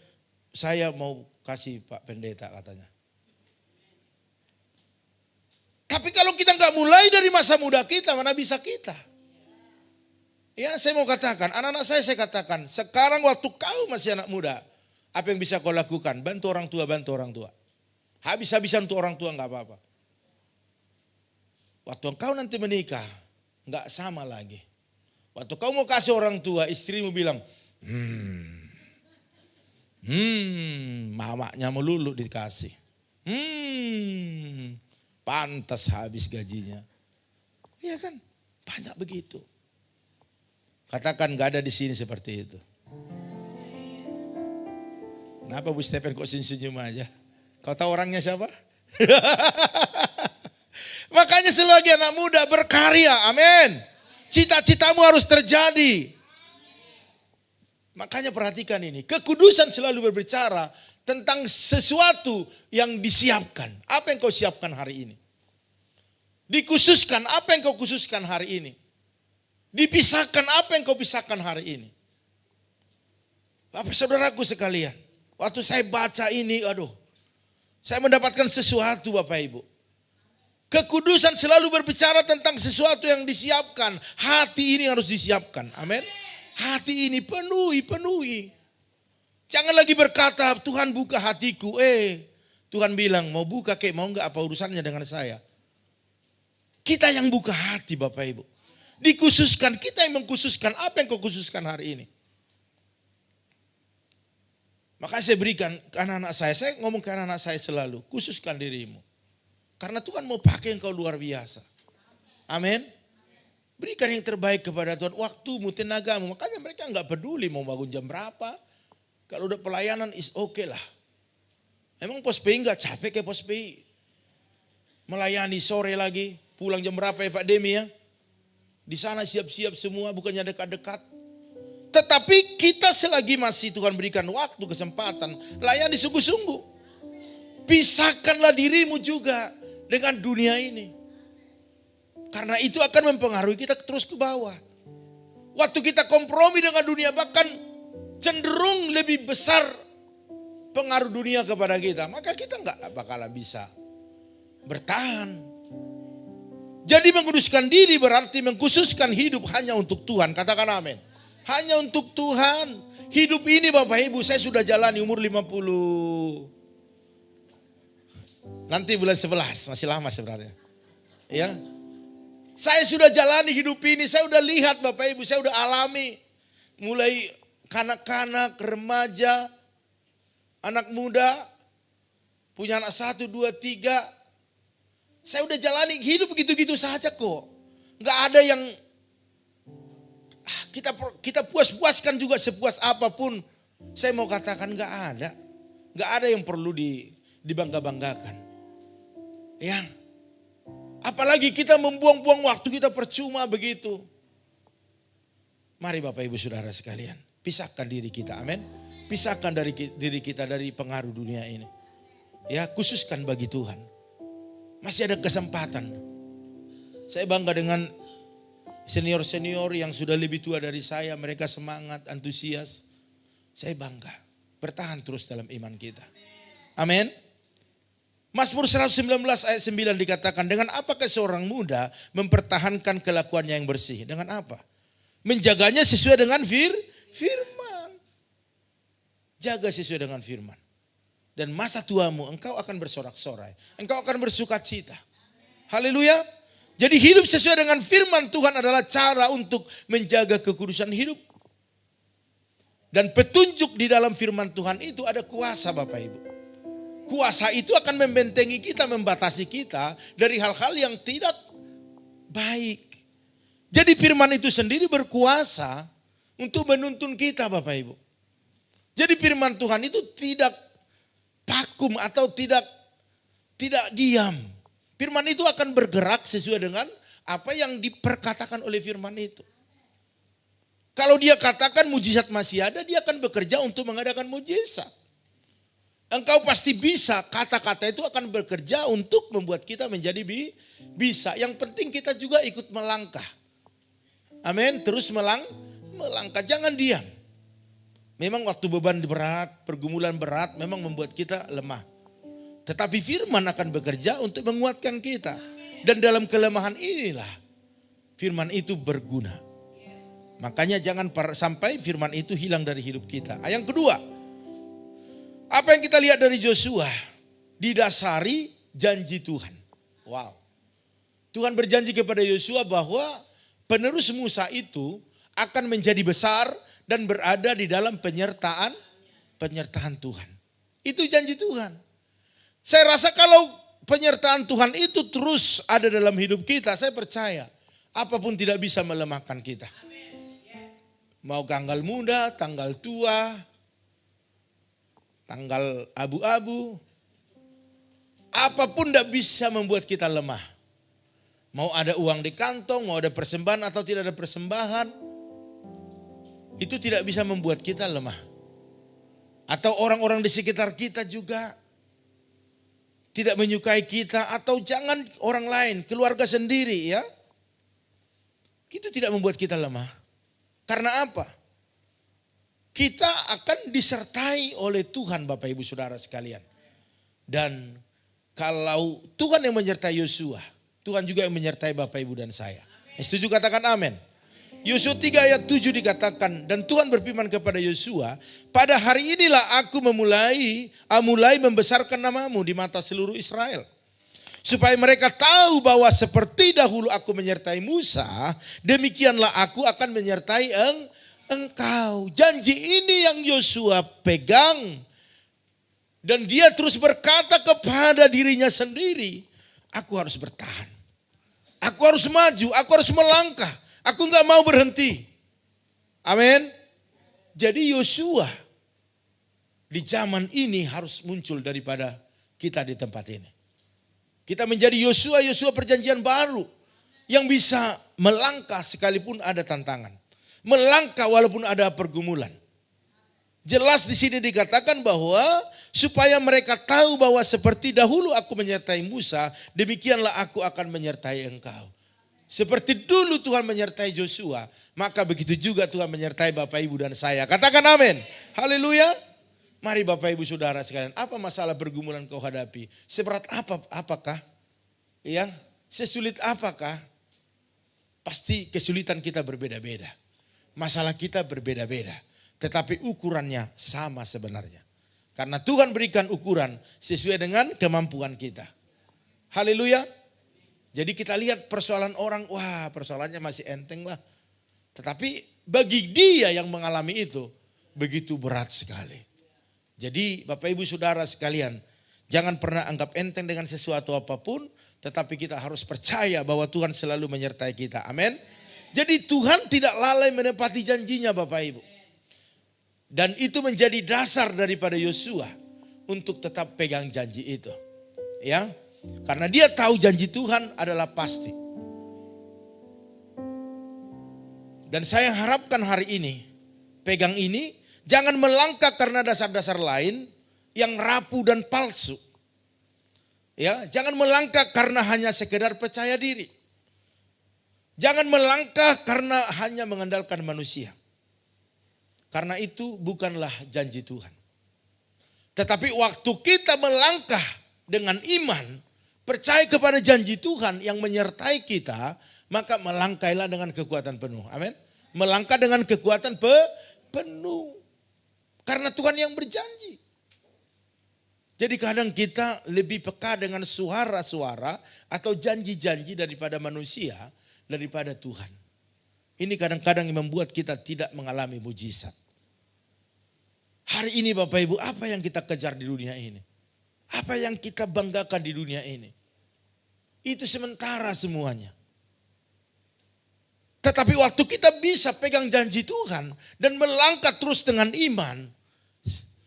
saya mau kasih Pak Pendeta katanya. Tapi kalau kita nggak mulai dari masa muda kita, mana bisa kita? Ya saya mau katakan, anak-anak saya katakan, sekarang waktu kau masih anak muda, apa yang bisa kau lakukan? Bantu orang tua, bantu orang tua. Habis-habisan untuk orang tua nggak apa-apa. Waktu kau nanti menikah, nggak sama lagi. Waktu kau mau kasih orang tua, istrimu bilang, mamanya melulu dikasih. Pantas habis gajinya. Iya kan? Banyak begitu. Katakan gak ada di sini seperti itu. Kenapa Bu Stephen kok senyum aja? Kau tahu orangnya siapa? Makanya selagi anak muda berkarya, amin. Cita-citamu harus terjadi. Makanya perhatikan ini, kekudusan selalu berbicara tentang sesuatu yang disiapkan. Apa yang kau siapkan hari ini? Dikhususkan, apa yang kau khususkan hari ini? Dipisahkan, apa yang kau pisahkan hari ini? Bapak saudaraku sekalian, waktu saya baca ini, saya mendapatkan sesuatu Bapak Ibu. Kekudusan selalu berbicara tentang sesuatu yang disiapkan. Hati ini harus disiapkan, amin. Hati ini penuhi. Jangan lagi berkata, Tuhan buka hatiku. Tuhan bilang, mau buka kek, mau enggak, apa urusannya dengan saya? Kita yang buka hati Bapak Ibu. Dikhususkan, kita yang mengkhususkan. Apa yang kau khususkan hari ini? Maka saya berikan ke anak-anak saya ngomong ke anak-anak saya selalu, khususkan dirimu. Karena Tuhan mau pakai engkau luar biasa. Amin. Berikan yang terbaik kepada Tuhan, waktumu, tenagamu. Makanya mereka enggak peduli mau bangun jam berapa. Kalau udah pelayanan is oke lah. Emang pos PI enggak capek kayak pos PI? Melayani sore lagi, pulang jam berapa ya Pak Demi ya? Di sana siap-siap semua, bukannya dekat-dekat. Tetapi kita selagi masih Tuhan berikan waktu, kesempatan, layani sungguh-sungguh. Pisahkanlah dirimu juga dengan dunia ini. Karena itu akan mempengaruhi kita terus ke bawah. Waktu kita kompromi dengan dunia, bahkan cenderung lebih besar pengaruh dunia kepada kita. Maka kita nggak bakalan bisa bertahan. Jadi menguduskan diri berarti mengkhususkan hidup hanya untuk Tuhan. Katakan amin. Hanya untuk Tuhan. Hidup ini Bapak Ibu saya sudah jalani umur 50. Nanti bulan 11, masih lama sebenarnya. Ya. Saya sudah jalani hidup ini, saya sudah lihat Bapak Ibu, saya sudah alami. Mulai kanak-kanak, remaja, anak muda, punya anak 1, 2, 3. Saya sudah jalani hidup begitu-gitu saja kok. Enggak ada yang kita puas-puaskan juga sepuas apapun. Saya mau katakan enggak ada. Enggak ada yang perlu dibangga-banggakan. Ya. Apalagi kita membuang-buang waktu kita percuma begitu. Mari Bapak Ibu Saudara sekalian, pisahkan diri kita, amin. Pisahkan dari diri kita dari pengaruh dunia ini. Ya, khususkan bagi Tuhan. Masih ada kesempatan. Saya bangga dengan senior-senior yang sudah lebih tua dari saya, mereka semangat, antusias. Saya bangga, bertahan terus dalam iman kita. Amin. Mazmur 119 ayat 9 dikatakan, dengan apakah seorang muda mempertahankan kelakuannya yang bersih? Dengan apa? Menjaganya sesuai dengan firman. Jaga sesuai dengan firman. Dan masa tuamu engkau akan bersorak-sorai. Engkau akan bersukacita. Haleluya. Jadi hidup sesuai dengan firman Tuhan adalah cara untuk menjaga kekudusan hidup. Dan petunjuk di dalam firman Tuhan itu ada kuasa Bapak Ibu. Kuasa itu akan membentengi kita, membatasi kita dari hal-hal yang tidak baik. Jadi firman itu sendiri berkuasa untuk menuntun kita Bapak Ibu. Jadi firman Tuhan itu tidak vakum atau tidak diam. Firman itu akan bergerak sesuai dengan apa yang diperkatakan oleh firman itu. Kalau dia katakan mujizat masih ada, dia akan bekerja untuk mengadakan mujizat. Engkau pasti bisa, kata-kata itu akan bekerja untuk membuat kita menjadi bisa. Yang penting kita juga ikut melangkah. Amin, terus melangkah, jangan diam. Memang waktu beban berat, pergumulan berat memang membuat kita lemah. Tetapi firman akan bekerja untuk menguatkan kita. Dan dalam kelemahan inilah firman itu berguna. Makanya jangan sampai firman itu hilang dari hidup kita. Yang kedua, apa yang kita lihat dari Yosua? Didasari janji Tuhan. Wow. Tuhan berjanji kepada Yosua bahwa penerus Musa itu akan menjadi besar dan berada di dalam penyertaan Tuhan. Itu janji Tuhan. Saya rasa kalau penyertaan Tuhan itu terus ada dalam hidup kita, saya percaya apapun tidak bisa melemahkan kita. Mau tanggal muda, tanggal tua, tanggal abu-abu, apapun tidak bisa membuat kita lemah. Mau ada uang di kantong, mau ada persembahan atau tidak ada persembahan, itu tidak bisa membuat kita lemah. Atau orang-orang di sekitar kita juga tidak menyukai kita, atau jangan orang lain, keluarga sendiri ya. Itu tidak membuat kita lemah. Karena apa? Kita akan disertai oleh Tuhan Bapak Ibu Saudara sekalian. Dan kalau Tuhan yang menyertai Yosua, Tuhan juga yang menyertai Bapak Ibu dan saya. Setuju katakan amin. Yosua 3 ayat 7 dikatakan, dan Tuhan berfirman kepada Yosua, pada hari inilah aku mulai membesarkan namamu di mata seluruh Israel. Supaya mereka tahu bahwa seperti dahulu aku menyertai Musa, demikianlah aku akan menyertai engkau. Janji ini yang Yosua pegang, Dan dia terus berkata kepada dirinya sendiri, aku harus bertahan. Aku harus maju, aku harus melangkah. Aku nggak mau berhenti. Amin. Jadi Yosua di zaman ini harus muncul daripada kita di tempat ini. Kita menjadi Yosua perjanjian baru yang bisa melangkah sekalipun ada tantangan. Melangkah walaupun ada pergumulan. Jelas di sini dikatakan bahwa supaya mereka tahu bahwa seperti dahulu aku menyertai Musa, demikianlah aku akan menyertai engkau. Seperti dulu Tuhan menyertai Yosua, maka begitu juga Tuhan menyertai Bapak Ibu dan saya. Katakan amin. Haleluya. Mari Bapak Ibu Saudara sekalian, apa masalah pergumulan kau hadapi? Seberat apakah? Ya, sesulit apakah? Pasti kesulitan kita berbeda-beda. Masalah kita berbeda-beda. Tetapi ukurannya sama sebenarnya. Karena Tuhan berikan ukuran sesuai dengan kemampuan kita. Haleluya. Jadi kita lihat persoalan orang, wah persoalannya masih enteng lah. Tetapi bagi dia yang mengalami itu, begitu berat sekali. Jadi Bapak Ibu Saudara sekalian, jangan pernah anggap enteng dengan sesuatu apapun, tetapi kita harus percaya bahwa Tuhan selalu menyertai kita. Amin. Jadi Tuhan tidak lalai menepati janjinya Bapak Ibu. Dan itu menjadi dasar daripada Yosua untuk tetap pegang janji itu. Ya. Karena dia tahu janji Tuhan adalah pasti. Dan saya harapkan hari ini, pegang ini, jangan melangkah karena dasar-dasar lain yang rapuh dan palsu. Ya, jangan melangkah karena hanya sekedar percaya diri. Jangan melangkah karena hanya mengandalkan manusia. Karena itu bukanlah janji Tuhan. Tetapi waktu kita melangkah dengan iman, percaya kepada janji Tuhan yang menyertai kita, maka melangkailah dengan kekuatan penuh. Amin. Melangkah dengan kekuatan penuh. Karena Tuhan yang berjanji. Jadi kadang kita lebih peka dengan suara-suara atau janji-janji daripada manusia, daripada Tuhan. Ini kadang-kadang yang membuat kita tidak mengalami mujizat. Hari ini Bapak Ibu, apa yang kita kejar di dunia ini? Apa yang kita banggakan di dunia ini? Itu sementara semuanya. Tetapi waktu kita bisa pegang janji Tuhan dan melangkah terus dengan iman,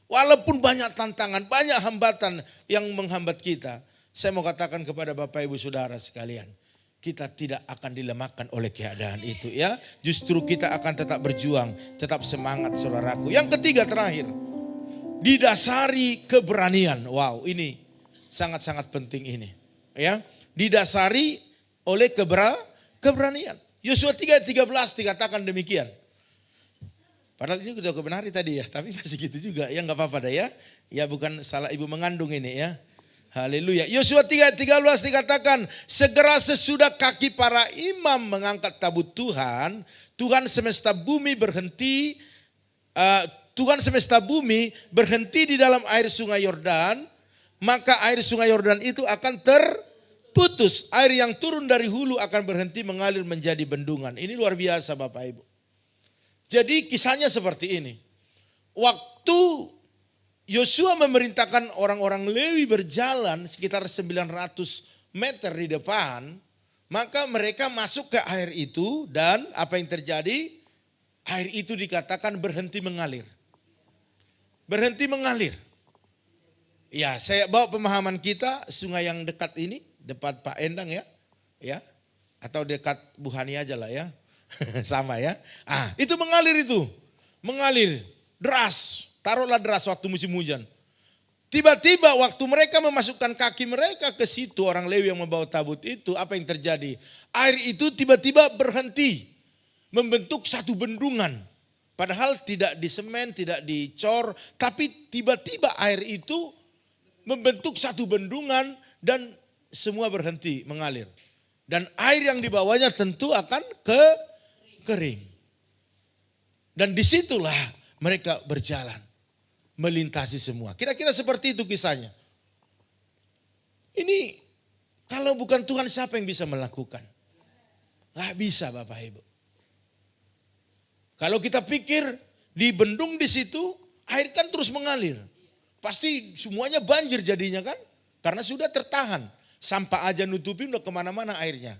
walaupun banyak tantangan, banyak hambatan yang menghambat kita, saya mau katakan kepada Bapak Ibu Saudara sekalian, kita tidak akan dilemahkan oleh keadaan itu ya. Justru kita akan tetap berjuang, tetap semangat saudaraku. Yang ketiga terakhir, didasari keberanian. Wow, ini sangat-sangat penting ini. Ya, didasari oleh keberanian. Yosua 3:13 dikatakan demikian. Padahal ini sudah kebenaran tadi ya, tapi masih gitu juga. Ya nggak apa-apa dah ya. Ya bukan salah ibu mengandung ini ya. Haleluya. Yosua 3:13 dikatakan, segera sesudah kaki para imam mengangkat tabut Tuhan, Tuhan semesta bumi berhenti di dalam air sungai Yordan, maka air sungai Yordan itu akan terputus. Air yang turun dari hulu akan berhenti mengalir menjadi bendungan. Ini luar biasa Bapak Ibu. Jadi kisahnya seperti ini. Waktu Yosua memerintahkan orang-orang Lewi berjalan sekitar 900 meter di depan, maka mereka masuk ke air itu dan apa yang terjadi? Air itu dikatakan berhenti mengalir. Berhenti mengalir. Ya, saya bawa pemahaman kita sungai yang dekat ini, dekat Pak Endang ya. Ya. Atau dekat Bu Hani aja lah ya. Sama ya. Itu mengalir itu. Mengalir deras. Taruhlah deras waktu musim hujan. Tiba-tiba waktu mereka memasukkan kaki mereka ke situ, orang Lewi yang membawa tabut itu, apa yang terjadi? Air itu tiba-tiba berhenti. Membentuk satu bendungan. Padahal tidak disemen, tidak dicor. Tapi tiba-tiba air itu membentuk satu bendungan dan semua berhenti mengalir. Dan air yang dibawanya tentu akan kering. Dan disitulah mereka berjalan. Melintasi semua. Kira-kira seperti itu kisahnya. Ini kalau bukan Tuhan siapa yang bisa melakukan? Gak bisa Bapak Ibu. Kalau kita pikir di bendung di situ air kan terus mengalir. Pasti semuanya banjir jadinya kan. Karena sudah tertahan. Sampah aja nutupin udah kemana-mana airnya.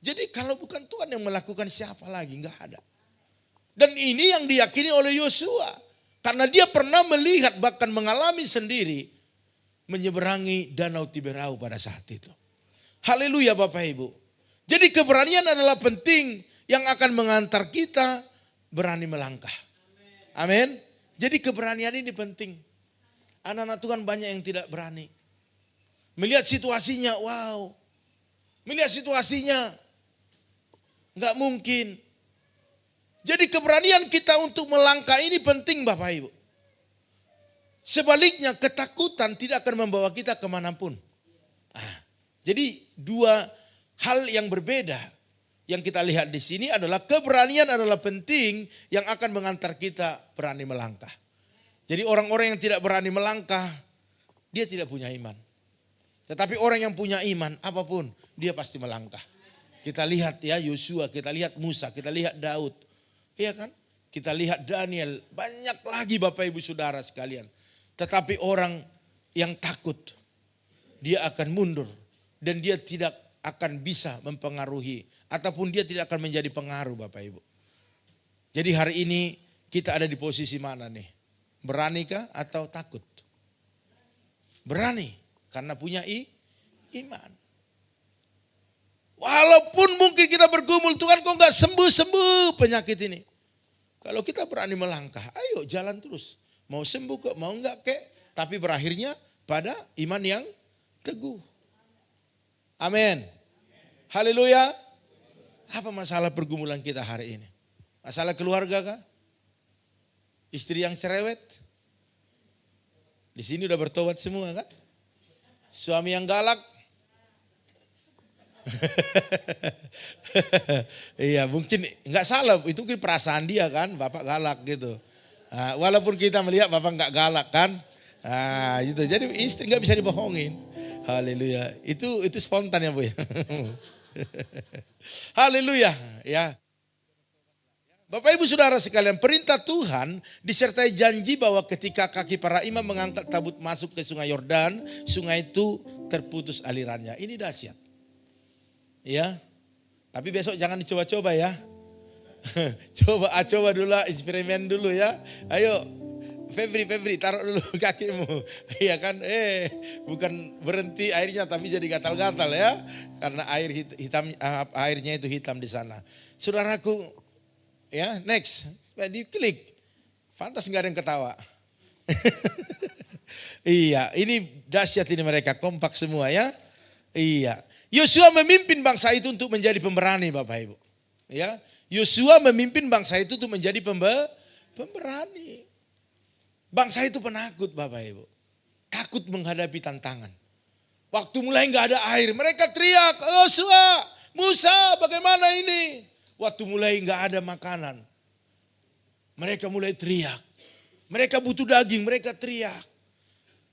Jadi kalau bukan Tuhan yang melakukan siapa lagi? Enggak ada. Dan ini yang diyakini oleh Yosua. Karena dia pernah melihat bahkan mengalami sendiri. Menyeberangi danau Tiberau pada saat itu. Haleluya Bapak Ibu. Jadi keberanian adalah penting yang akan mengantar kita berani melangkah. Amin. Jadi keberanian ini penting. Anak-anak Tuhan banyak yang tidak berani. Melihat situasinya, wow. Melihat situasinya, nggak mungkin. Jadi keberanian kita untuk melangkah ini penting Bapak Ibu. Sebaliknya ketakutan tidak akan membawa kita kemanapun. Jadi dua hal yang berbeda yang kita lihat di sini adalah keberanian adalah penting yang akan mengantar kita berani melangkah. Jadi orang-orang yang tidak berani melangkah, dia tidak punya iman. Tetapi orang yang punya iman, apapun dia pasti melangkah. Kita lihat ya Yosua, kita lihat Musa, kita lihat Daud. Iya kan? Kita lihat Daniel, banyak lagi Bapak Ibu Saudara sekalian. Tetapi orang yang takut, dia akan mundur. Dan dia tidak akan bisa mempengaruhi. Ataupun dia tidak akan menjadi pengaruh Bapak Ibu. Jadi hari ini kita ada di posisi mana nih? Beranikah atau takut? Berani. Karena punya iman. Walaupun mungkin kita bergumul, Tuhan kok gak sembuh-sembuh penyakit ini. Kalau kita berani melangkah, ayo jalan terus. Mau sembuh kok, mau enggak kek. Tapi berakhirnya pada iman yang teguh. Amin. Haleluya. Apa masalah pergumulan kita hari ini? Masalah keluarga kah? Istri yang cerewet? Di sini udah bertobat semua kan? Suami yang galak? Iya mungkin enggak salah, itu mungkin perasaan dia kan, bapak galak gitu. Nah, walaupun kita melihat bapak enggak galak kan, nah, gitu. Jadi istri enggak bisa dibohongin. Haleluya. Itu spontan ya Bu ya. Haleluya ya. Bapak Ibu Saudara sekalian, perintah Tuhan disertai janji bahwa ketika kaki para imam mengangkat tabut masuk ke sungai Yordan, sungai itu terputus alirannya. Ini dahsyat. Ya. Tapi besok jangan dicoba-coba ya. Coba dulu, eksperimen dulu ya. Ayo Febri taruh dulu kakimu. Iya kan? Bukan berhenti airnya tapi jadi gatal-gatal ya. Karena airnya itu hitam di sana. Saudaraku, ya next. Diklik. Pantas enggak ada yang ketawa. Iya, ini dahsyat ini mereka. Kompak semua ya. Iya. Yosua memimpin bangsa itu untuk menjadi pemberani Bapak Ibu. Ya. Yosua memimpin bangsa itu untuk menjadi pemberani. Bangsa itu penakut Bapak Ibu. Takut menghadapi tantangan. Waktu mulai enggak ada air, mereka teriak, Yosua, Musa bagaimana ini? Waktu mulai enggak ada makanan, mereka mulai teriak. Mereka butuh daging, mereka teriak.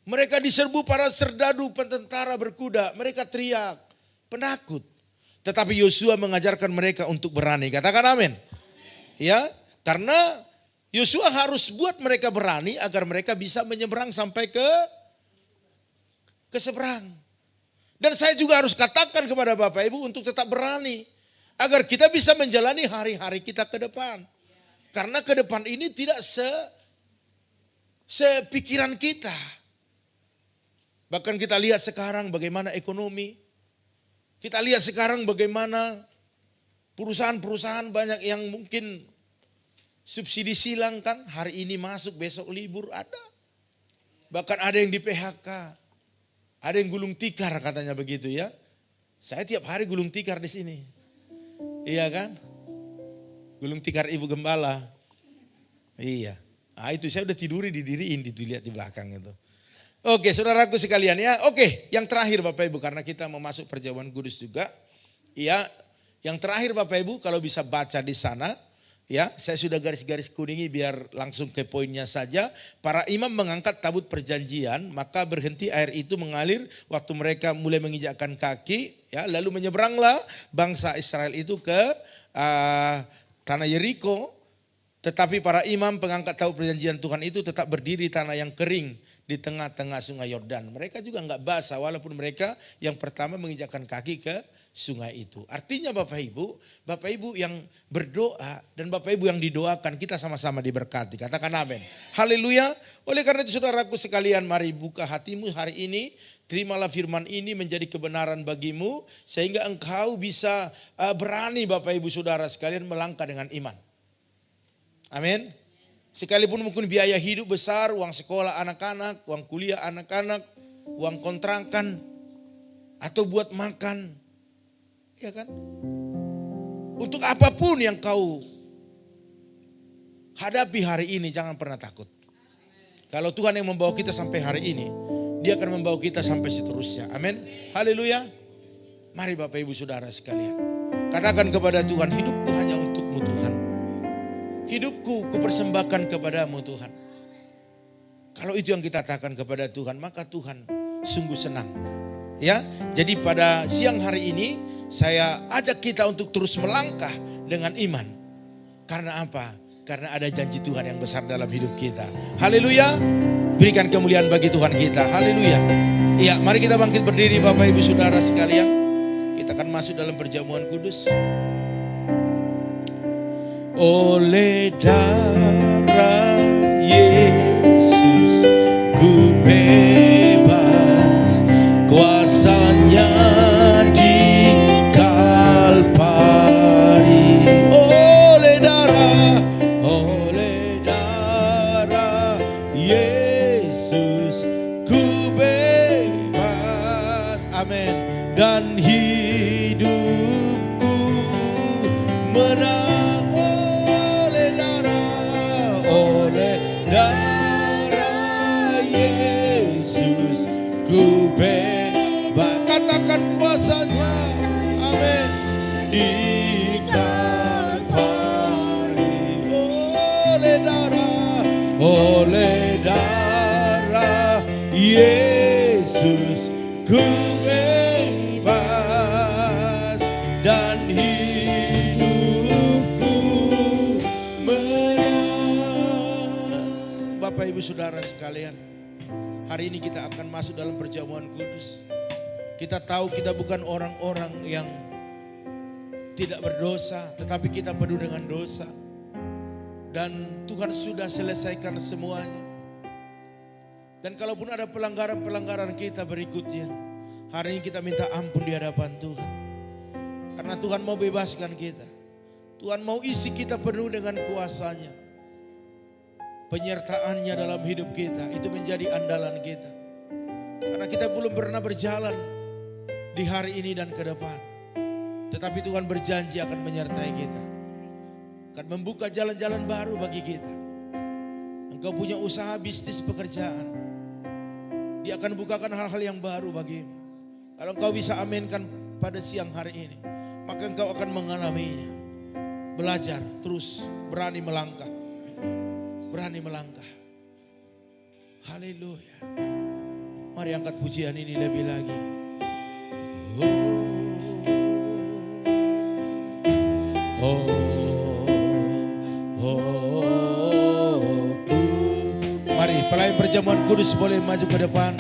Mereka diserbu para serdadu pententara berkuda, mereka teriak. Penakut. Tetapi Yosua mengajarkan mereka untuk berani. Katakan amin. Ya, karena Yosua harus buat mereka berani agar mereka bisa menyeberang sampai ke seberang. Dan saya juga harus katakan kepada Bapak Ibu untuk tetap berani. Agar kita bisa menjalani hari-hari kita ke depan. Karena ke depan ini tidak sepikiran kita. Bahkan kita lihat sekarang bagaimana ekonomi. Kita lihat sekarang bagaimana perusahaan-perusahaan banyak yang mungkin subsidi silang kan, hari ini masuk, besok libur ada. Bahkan ada yang di PHK. Ada yang gulung tikar katanya begitu ya. Saya tiap hari gulung tikar di sini. Iya kan? Gulung tikar Ibu Gembala. Iya. Nah itu saya udah tiduri didiriin, dilihat di belakang itu. Oke saudaraku sekalian ya. Oke yang terakhir Bapak Ibu, karena kita mau masuk perjamuan kudus juga. Ya, yang terakhir Bapak Ibu kalau bisa baca di sana. Ya, saya sudah garis-garis kuningi biar langsung ke poinnya saja. Para imam mengangkat tabut perjanjian, maka berhenti air itu mengalir waktu mereka mulai menginjakkan kaki. Ya, lalu menyeberanglah bangsa Israel itu ke tanah Yeriko. Tetapi para imam pengangkat tabut perjanjian Tuhan itu tetap berdiri di tanah yang kering. di tengah-tengah sungai Yordan. Mereka juga nggak basah walaupun mereka yang pertama menginjakkan kaki ke sungai itu. Artinya Bapak Ibu yang berdoa dan Bapak Ibu yang didoakan, kita sama-sama diberkati. Katakan amin. Haleluya. Oleh karena itu saudaraku sekalian, mari buka hatimu hari ini. Terimalah firman ini menjadi kebenaran bagimu sehingga engkau bisa berani Bapak Ibu Saudara sekalian melangkah dengan iman. Amin. Sekalipun mungkin biaya hidup besar, uang sekolah anak-anak, uang kuliah anak-anak, uang kontrakan, atau buat makan. Ya kan? Untuk apapun yang kau hadapi hari ini jangan pernah takut. Kalau Tuhan yang membawa kita sampai hari ini, Dia akan membawa kita sampai seterusnya. Amin. Haleluya. Mari Bapak Ibu Saudara sekalian. Katakan kepada Tuhan, hidupku hanya untuk-Mu Tuhan. Hidupku kupersembahkan kepadamu Tuhan. Kalau itu yang kita katakan kepada Tuhan, maka Tuhan sungguh senang. Ya, jadi pada siang hari ini saya ajak kita untuk terus melangkah dengan iman. Karena apa? Karena ada janji Tuhan yang besar dalam hidup kita. Haleluya. Berikan kemuliaan bagi Tuhan kita. Haleluya. Iya, mari kita bangkit berdiri Bapak Ibu Saudara sekalian. Kita akan masuk dalam perjamuan kudus. Oleh darah Yesus ku bebas, kuasanya di Kalvari. Oleh darah Yesus ku bebas, amin. Dan hidupku menang oleh darah Yesus ku bebas. Katakan kuasanya, amin. Di Kalvari oleh darah Yesus ku bebas dan hidupku menang. Bapak Ibu Saudara sekalian, hari ini kita akan masuk dalam perjamuan kudus. Kita tahu kita bukan orang-orang yang tidak berdosa, tetapi kita penuh dengan dosa. Dan Tuhan sudah selesaikan semuanya. Dan kalaupun ada pelanggaran-pelanggaran kita berikutnya, hari ini kita minta ampun di hadapan Tuhan. Karena Tuhan mau bebaskan kita. Tuhan mau isi kita penuh dengan kuasanya. Penyertaannya dalam hidup kita, itu menjadi andalan kita. Karena kita belum pernah berjalan di hari ini dan ke depan. Tetapi Tuhan berjanji akan menyertai kita. Akan membuka jalan-jalan baru bagi kita. Engkau punya usaha, bisnis, pekerjaan. Dia akan bukakan hal-hal yang baru bagimu. Kalau engkau bisa aminkan pada siang hari ini, maka engkau akan mengalaminya. Belajar terus, berani melangkah. Berani melangkah. Haleluya. Mari angkat pujian ini lebih lagi. Mari pelayan perjamuan kudus boleh maju ke depan.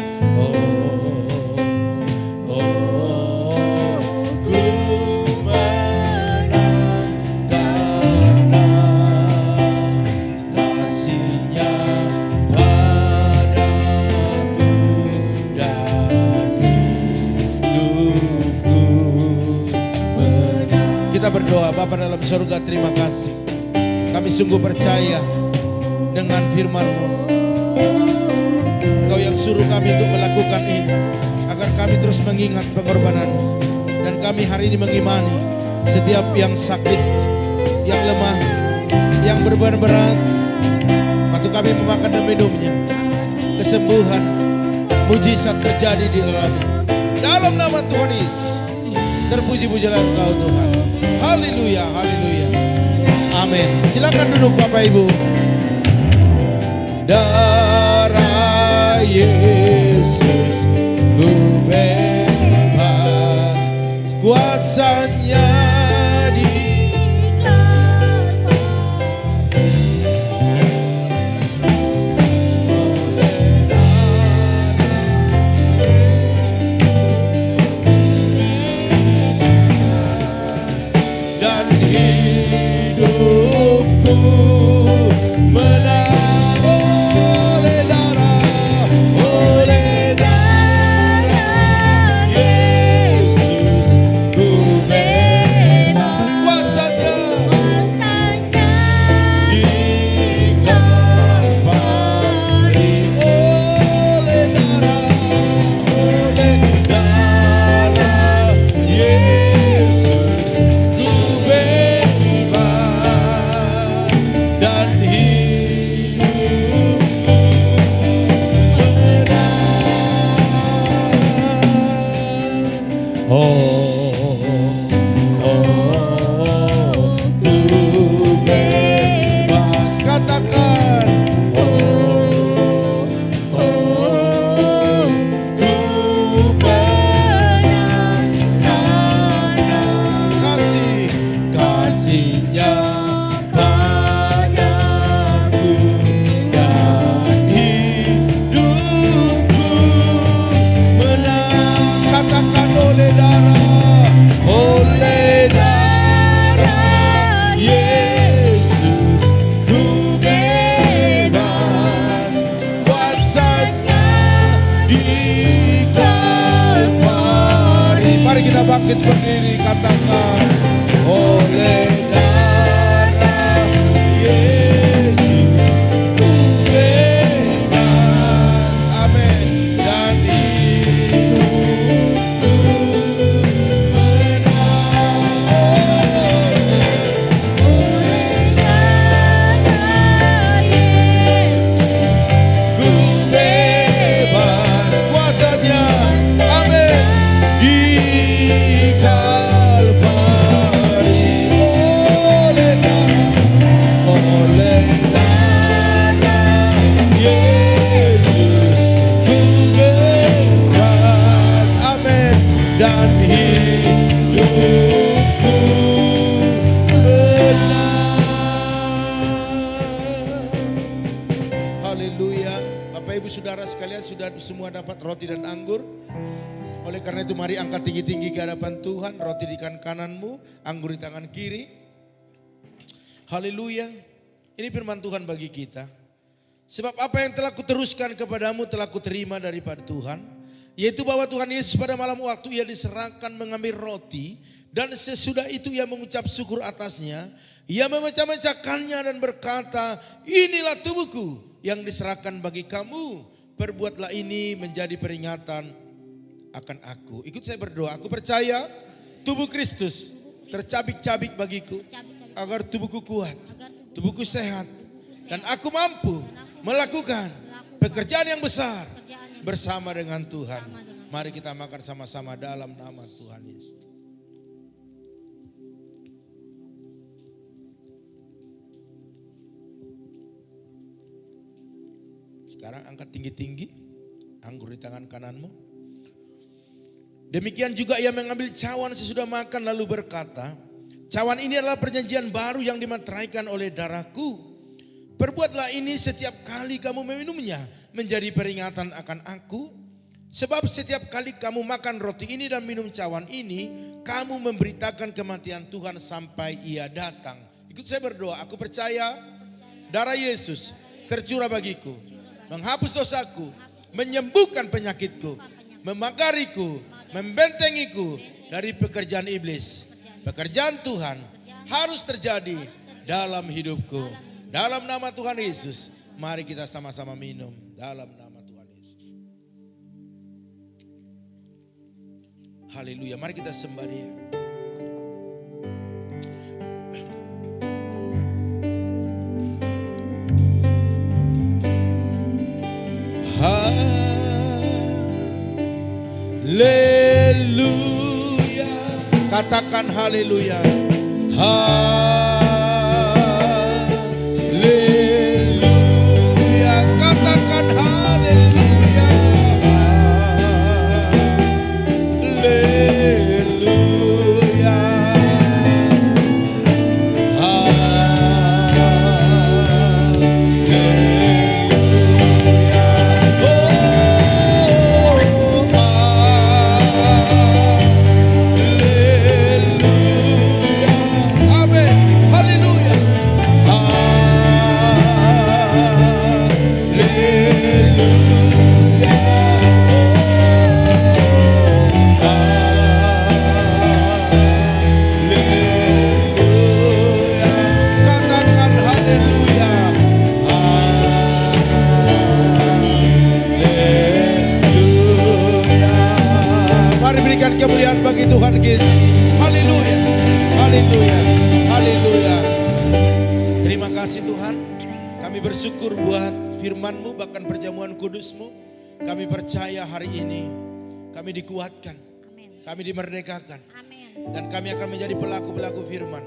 Kita berdoa, Bapa dalam surga, terima kasih. Kami sungguh percaya dengan firman-Mu. Engkau yang suruh kami untuk melakukan ini, agar kami terus mengingat pengorbanan-Mu. Dan kami hari ini mengimani setiap yang sakit, yang lemah, yang beban berat, waktu kami memakan dan minumnya, kesembuhan, mujizat terjadi di dalamnya. Dalam nama Tuhan Yesus, terpuji-pujilah Engkau Tuhan. Haleluya, haleluya. Amin. Silakan duduk Bapak Ibu. Darah Yesus ku bebas, kuasanya di Kalvari. kita bangkit berdiri, katakan oleh darah Yesus ku bebas, amin, dan hidupku menang. Oleh darah Yesus ku bebas, kuasanya, amin, di Kalvari. Oleh darah Yesus ku bebas, amin, dan hidupku menang. Haleluya. Bapak Ibu Saudara sekalian, sudah semua dapat roti dan anggur? Oleh karena itu mari angkat tinggi-tinggi ke hadapan Tuhan. Roti di tangan kananmu, anggur di tangan kiri. Haleluya. Ini firman Tuhan bagi kita. Sebab apa yang telah kuteruskan kepadamu telah kuterima daripada Tuhan. Yaitu bahwa Tuhan Yesus pada malam waktu ia diserahkan mengambil roti. Dan sesudah itu ia mengucap syukur atasnya. Ia memecah-mecahkannya dan berkata, inilah tubuhku yang diserahkan bagi kamu. Perbuatlah ini menjadi peringatan akan aku. Ikut saya berdoa. Aku percaya tubuh Kristus tercabik-cabik bagiku agar tubuhku kuat, tubuhku sehat, dan aku mampu melakukan pekerjaan yang besar bersama dengan Tuhan. Mari kita makan sama-sama dalam nama Tuhan Yesus. Sekarang angkat tinggi-tinggi anggur di tangan kananmu. Demikian juga ia mengambil cawan sesudah makan lalu berkata, cawan ini adalah perjanjian baru yang dimateraikan oleh darahku. Perbuatlah ini setiap kali kamu meminumnya menjadi peringatan akan aku. Sebab setiap kali kamu makan roti ini dan minum cawan ini, kamu memberitakan kematian Tuhan sampai ia datang. Ikut saya berdoa. Aku percaya darah Yesus tercurah bagiku, menghapus dosaku, menyembuhkan penyakitku, memagariku, membentengiku dari pekerjaan iblis. Pekerjaan Tuhan harus terjadi dalam hidupku. Dalam nama Tuhan Yesus, mari kita sama-sama minum dalam nama Tuhan Yesus. Haleluya, mari kita sembah Dia. Haleluya, katakan haleluya. Haleluya, katakan haleluya. Haleluya. Kemuliaan bagi Tuhan kita. Haleluya. Haleluya. Haleluya. Terima kasih Tuhan. Kami bersyukur buat firman-Mu bahkan perjamuan kudus-Mu. Kami percaya hari ini kami dikuatkan. Kami dimerdekakan. Dan kami akan menjadi pelaku-pelaku firman.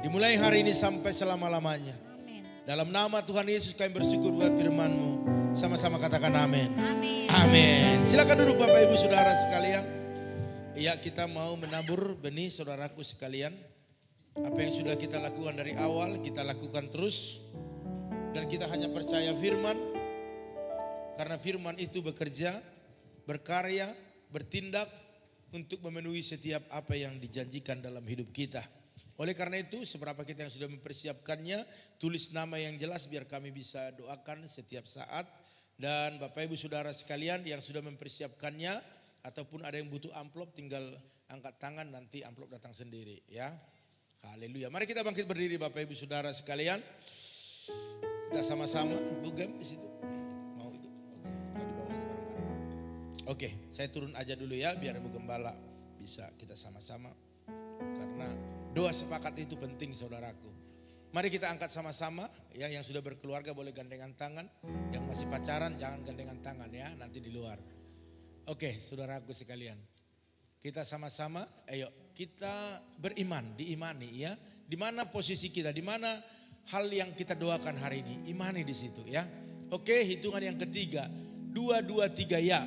Dimulai hari ini sampai selama-lamanya. Dalam nama Tuhan Yesus kami bersyukur buat firman-Mu. Sama-sama katakan amin. Amin. Silakan duduk Bapak Ibu Saudara sekalian. Ya, kita mau menabur benih saudaraku sekalian. Apa yang sudah kita lakukan dari awal, kita lakukan terus. Dan kita hanya percaya firman. Karena firman itu bekerja, berkarya, bertindak untuk memenuhi setiap apa yang dijanjikan dalam hidup kita. Oleh karena itu, seberapa kita yang sudah mempersiapkannya, tulis nama yang jelas biar kami bisa doakan setiap saat. Dan Bapak Ibu Saudara sekalian yang sudah mempersiapkannya, ataupun ada yang butuh amplop tinggal angkat tangan, nanti amplop datang sendiri ya. Haleluya. Mari kita bangkit berdiri Bapak Ibu Saudara sekalian. Kita sama-sama, Bu Gem di situ. Mau ikut? Oke, di bawah aja bareng-bareng. Oke, saya turun aja dulu ya biar Bu Gembala bisa kita sama-sama. Karena doa sepakat itu penting saudaraku. Mari kita angkat sama-sama ya, yang sudah berkeluarga boleh gandengan tangan, yang masih pacaran jangan gandengan tangan ya, nanti di luar. Oke, saudaraku sekalian. Kita sama-sama, ayo kita beriman, diimani ya. Di mana posisi kita, di mana hal yang kita doakan hari ini, imani di situ ya. Oke, hitungan yang ketiga, 2, 2, 3 ya.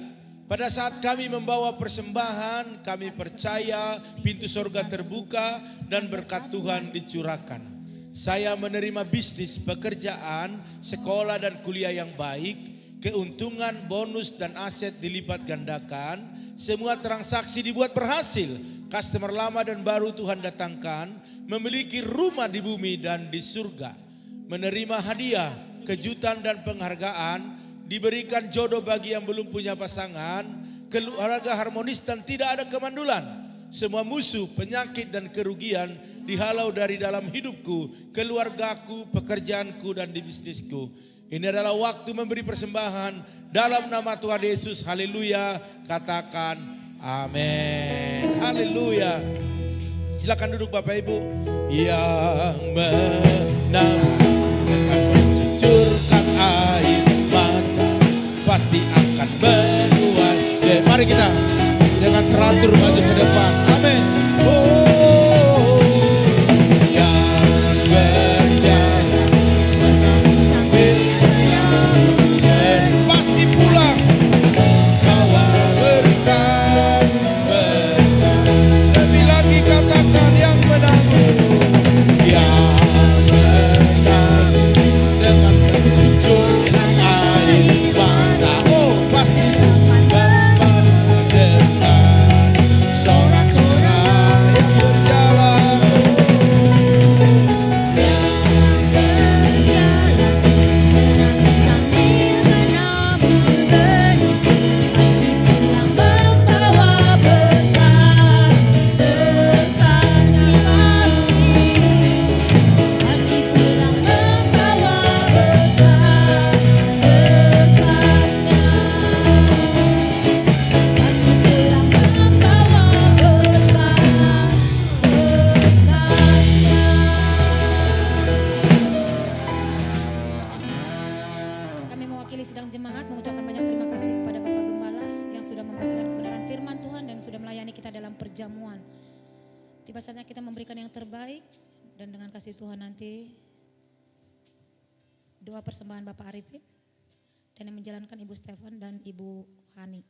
Pada saat kami membawa persembahan, kami percaya pintu surga terbuka dan berkat Tuhan dicurahkan. Saya menerima bisnis, pekerjaan, sekolah dan kuliah yang baik, keuntungan, bonus dan aset dilipat gandakan. Semua transaksi dibuat berhasil, customer lama dan baru Tuhan datangkan, memiliki rumah di bumi dan di surga. Menerima hadiah, kejutan dan penghargaan, diberikan jodoh bagi yang belum punya pasangan, keluarga harmonis dan tidak ada kemandulan. Semua musuh, penyakit dan kerugian dihalau dari dalam hidupku, keluargaku, pekerjaanku dan di bisnisku. Ini adalah waktu memberi persembahan dalam nama Tuhan Yesus. Haleluya. Katakan amin. Haleluya. Silakan duduk Bapak Ibu. Yang menang akan mencucurkan air mata, pasti akan menuai. Mari kita dengan teratur maju ke depan. Amin. Doa persembahan Bapak Arifin dan yang menjalankan Ibu Stefan dan Ibu Hani.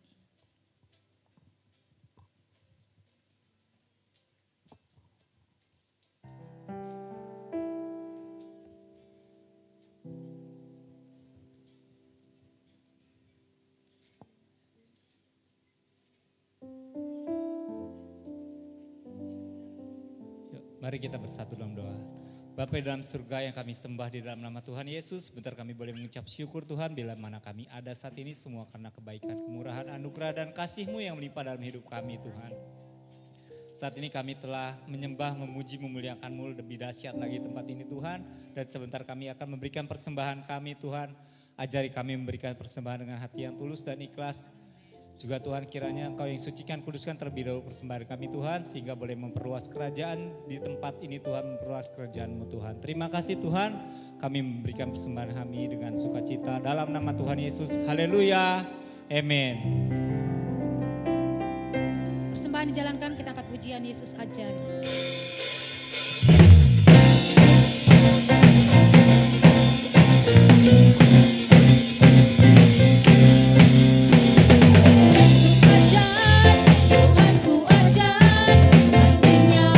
Yuk, mari kita bersatu dalam doa. Bapa dalam surga yang kami sembah di dalam nama Tuhan Yesus, sebentar kami boleh mengucap syukur Tuhan bila mana kami ada saat ini semua karena kebaikan, kemurahan, anugerah dan kasih-Mu yang melimpah dalam hidup kami Tuhan. Saat ini kami telah menyembah, memuji, memuliakan-Mu lebih dahsyat lagi tempat ini Tuhan. Dan sebentar kami akan memberikan persembahan kami Tuhan. Ajari kami memberikan persembahan dengan hati yang tulus dan ikhlas. Juga Tuhan kiranya Engkau yang sucikan, kuduskan terlebih dahulu persembahan kami Tuhan. Sehingga boleh memperluas kerajaan di tempat ini Tuhan, memperluas kerajaan-Mu Tuhan. Terima kasih Tuhan, kami memberikan persembahan kami dengan sukacita dalam nama Tuhan Yesus. Haleluya, amin. Persembahan dijalankan, kita angkat pujian Yesus ajaib. Kasihnya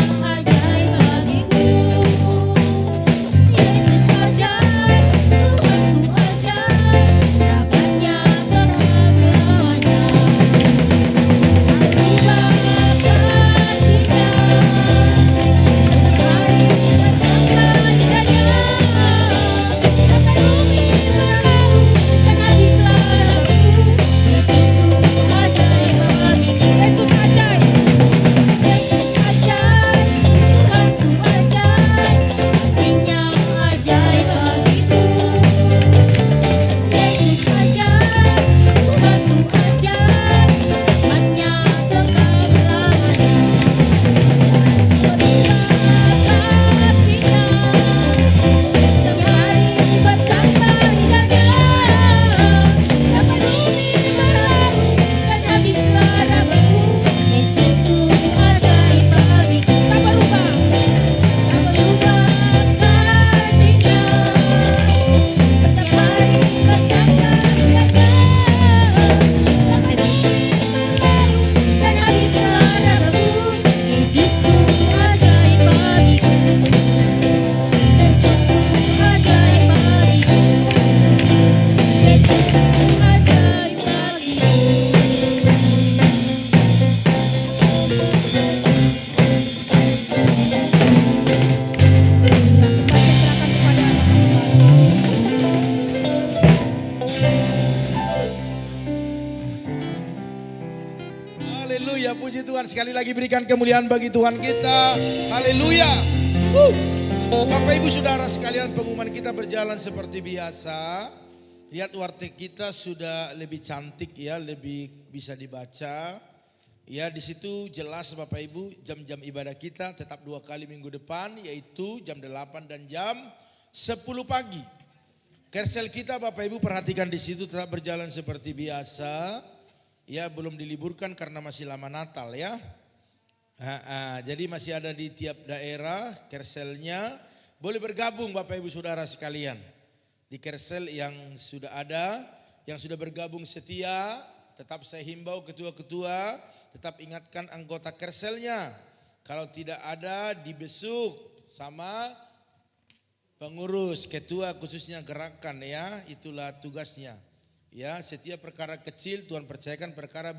sekali lagi berikan kemuliaan bagi Tuhan kita. Haleluya. Bapak Ibu Saudara sekalian, pengumuman kita berjalan seperti biasa. Lihat warteg kita sudah lebih cantik ya, lebih bisa dibaca. Ya, di situ jelas Bapak Ibu jam-jam ibadah kita tetap 2 kali minggu depan, yaitu jam 8 dan jam 10 pagi. Kersel kita Bapak Ibu perhatikan di situ tetap berjalan seperti biasa. Ya, belum diliburkan karena masih lama Natal ya. Jadi masih ada di tiap daerah kerselnya. Boleh bergabung Bapak Ibu Saudara sekalian. Di kersel yang sudah ada, yang sudah bergabung setia, tetap saya himbau ketua-ketua, tetap ingatkan anggota kerselnya. Kalau tidak ada dibesuk sama pengurus, ketua khususnya gerakan ya, itulah tugasnya. Ya, setiap perkara kecil Tuhan percayakan perkara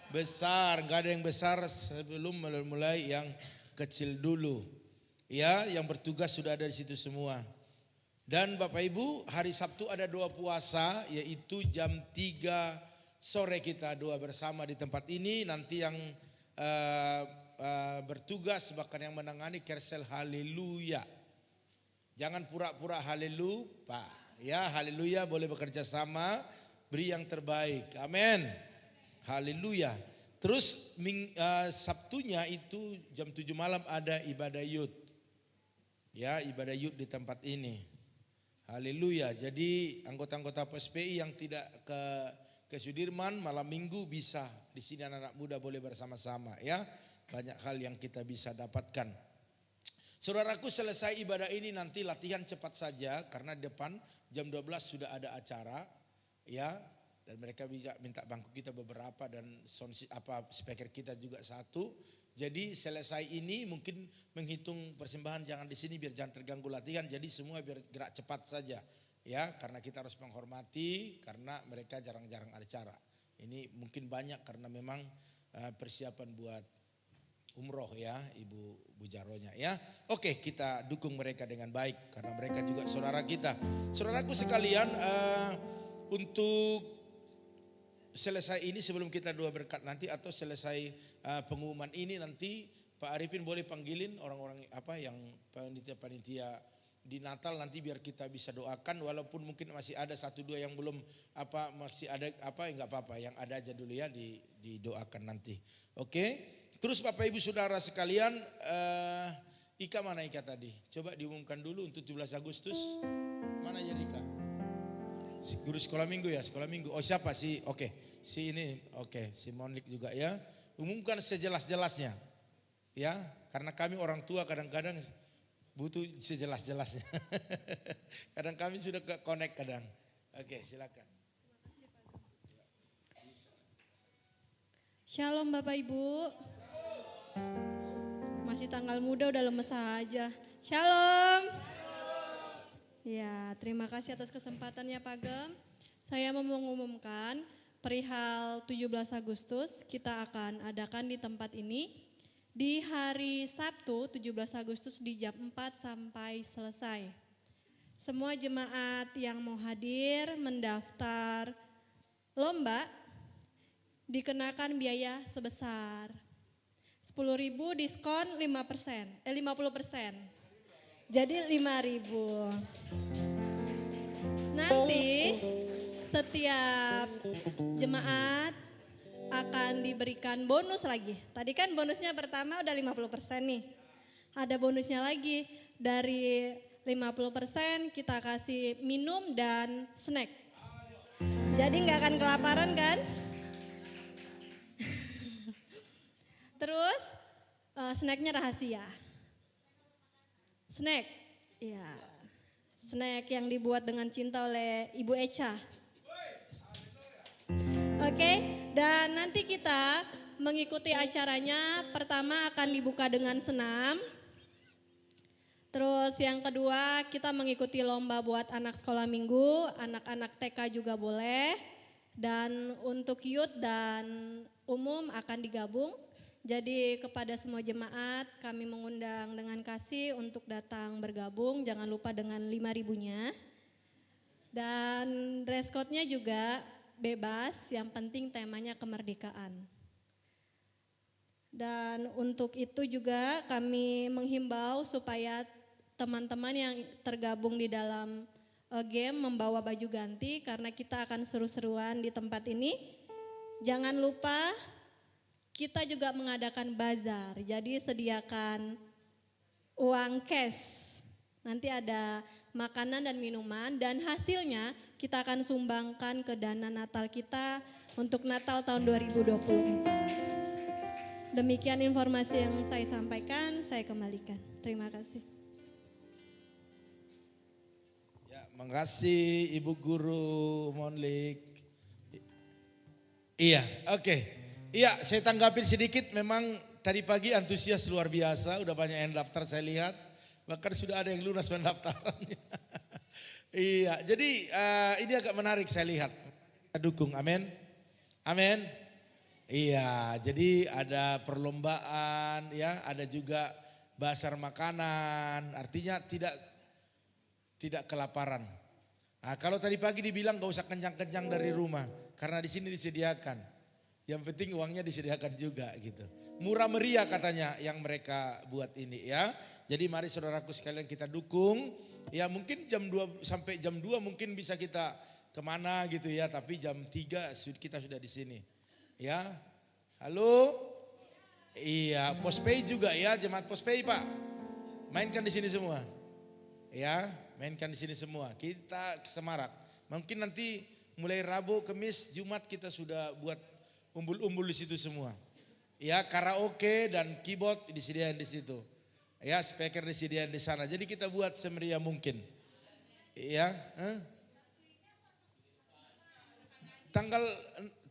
besar, enggak ada yang besar sebelum mulai yang kecil dulu. Ya, yang bertugas sudah ada di situ semua. Dan Bapak Ibu, hari Sabtu ada doa puasa, yaitu jam 3 sore kita doa bersama di tempat ini. Nanti yang bertugas bahkan yang menangani kersel haleluya. Jangan pura-pura haleluya, Pak. Ya, haleluya, boleh bekerja sama, beri yang terbaik. Amin. Haleluya. Terus Sabtunya itu jam 7 malam ada ibadah youth. Ya, ibadah youth di tempat ini. Haleluya. Jadi anggota-anggota PSPI yang tidak ke Sudirman malam minggu bisa di sini, anak-anak muda boleh bersama-sama ya. Banyak hal yang kita bisa dapatkan. Saudaraku, selesai ibadah ini nanti latihan cepat saja karena depan jam 12 sudah ada acara ya, dan mereka bisa minta bangku kita beberapa dan speaker kita juga satu. Jadi selesai ini mungkin menghitung persembahan jangan di sini biar jangan terganggu latihan. Jadi semua biar gerak cepat saja ya, karena kita harus menghormati karena mereka jarang-jarang ada acara. Ini mungkin banyak karena memang persiapan buat umroh ya, Ibu Bujaronya ya. Oke, kita dukung mereka dengan baik karena mereka juga saudara kita. Saudaraku sekalian, untuk selesai ini sebelum kita doa berkat nanti atau selesai pengumuman ini nanti Pak Arifin boleh panggilin orang-orang yang panitia-panitia di Natal nanti biar kita bisa doakan, walaupun mungkin masih ada 1-2 yang belum masih ada enggak apa-apa, yang ada aja dulu ya didoakan nanti. Oke. Terus Bapak Ibu Saudara sekalian, Ika mana Ika tadi? Coba diumumkan dulu untuk 17 Agustus. Mana ya Ika? Guru sekolah minggu ya, sekolah minggu. Oh siapa sih? Oke, si ini, oke, si Monik juga ya. Umumkan sejelas-jelasnya, ya. Karena kami orang tua kadang-kadang butuh sejelas-jelasnya. Kadang kami sudah connect kadang. Oke, silakan. Shalom Bapak Ibu. Masih tanggal muda udah lemes aja. Shalom. Ya, terima kasih atas kesempatannya Pak Gem. Saya mau mengumumkan perihal 17 Agustus kita akan adakan di tempat ini di hari Sabtu 17 Agustus di jam 4 sampai selesai. Semua jemaat yang mau hadir mendaftar lomba dikenakan biaya sebesar 10.000, diskon 50%. Jadi 5.000. Nanti setiap jemaat akan diberikan bonus lagi. Tadi kan bonusnya pertama udah 50% nih. Ada bonusnya lagi dari 50% kita kasih minum dan snack. Jadi nggak akan kelaparan kan? Terus snacknya rahasia. Snack, ya, snack yang dibuat dengan cinta oleh Ibu Echa. Oke, dan nanti kita mengikuti acaranya. Pertama akan dibuka dengan senam. Terus yang kedua kita mengikuti lomba buat anak sekolah minggu, anak-anak TK juga boleh. Dan untuk youth dan umum akan digabung. Jadi kepada semua jemaat kami mengundang dengan kasih untuk datang bergabung, jangan lupa dengan 5.000-nya. Dan dress code-nya juga bebas, yang penting temanya kemerdekaan. Dan untuk itu juga kami menghimbau supaya teman-teman yang tergabung di dalam game membawa baju ganti karena kita akan seru-seruan di tempat ini. Jangan lupa kita juga mengadakan bazar, jadi sediakan uang cash. Nanti ada makanan dan minuman dan hasilnya kita akan sumbangkan ke dana Natal kita untuk Natal tahun 2024. Demikian informasi yang saya sampaikan, saya kembalikan. Terima kasih. Ya, makasih Ibu Guru Monlik. Iya, oke. Iya, saya tanggapin sedikit. Memang tadi pagi antusias luar biasa, udah banyak yang daftar saya lihat. Bahkan sudah ada yang lunas pendaftarannya. Iya, jadi ini agak menarik saya lihat. Kita dukung, amin. Amin. Iya, jadi ada perlombaan, ya, ada juga bazar makanan, artinya tidak kelaparan. Nah, kalau tadi pagi dibilang gak usah kencang-kencang dari rumah, karena di sini disediakan. Yang penting uangnya disediakan juga gitu. Murah meriah katanya yang mereka buat ini ya. Jadi mari saudaraku sekalian kita dukung. Ya mungkin jam 2 sampai jam 2 mungkin bisa kita kemana gitu ya, tapi jam 3 kita sudah di sini. Ya, halo, iya, Pospay juga ya, jemaat Pospay Pak, mainkan di sini semua, ya, mainkan di sini semua. Kita ke Semarak, mungkin nanti mulai Rabu, Kamis, Jumat kita sudah buat umbul-umbul di situ semua. Ya, karaoke dan keyboard disediakan di situ, ya, speaker disediakan di sana. Jadi kita buat semeriah mungkin, ya. Tanggal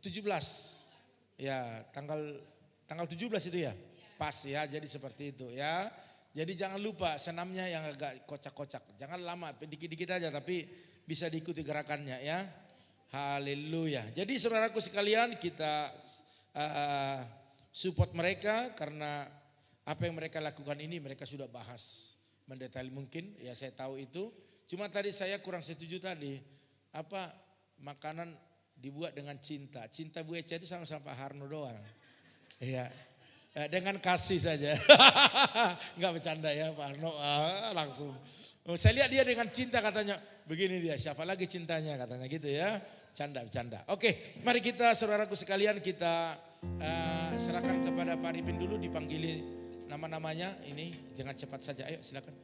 17. Ya, tanggal 17 itu ya. Pas ya, jadi seperti itu ya. Jadi jangan lupa senamnya yang agak kocak-kocak. Jangan lama, dikit-dikit aja tapi bisa diikuti gerakannya ya. Haleluya. Jadi saudaraku sekalian, kita support mereka karena apa yang mereka lakukan ini mereka sudah bahas mendetail mungkin. Ya saya tahu itu. Cuma tadi saya kurang setuju tadi. Apa makanan dibuat dengan cinta. Cinta Bu Eca itu sama-sama Pak Harno doang. Iya. Dengan kasih saja. Enggak bercanda ya Pak Harno. Langsung. Saya lihat dia dengan cinta katanya. Begini dia, siapa lagi cintanya katanya gitu ya. Canda. Oke, mari kita saudaraku sekalian kita serahkan kepada Pak Arifin dulu, dipanggili nama-namanya. Ini jangan cepat saja. Ayo silakan.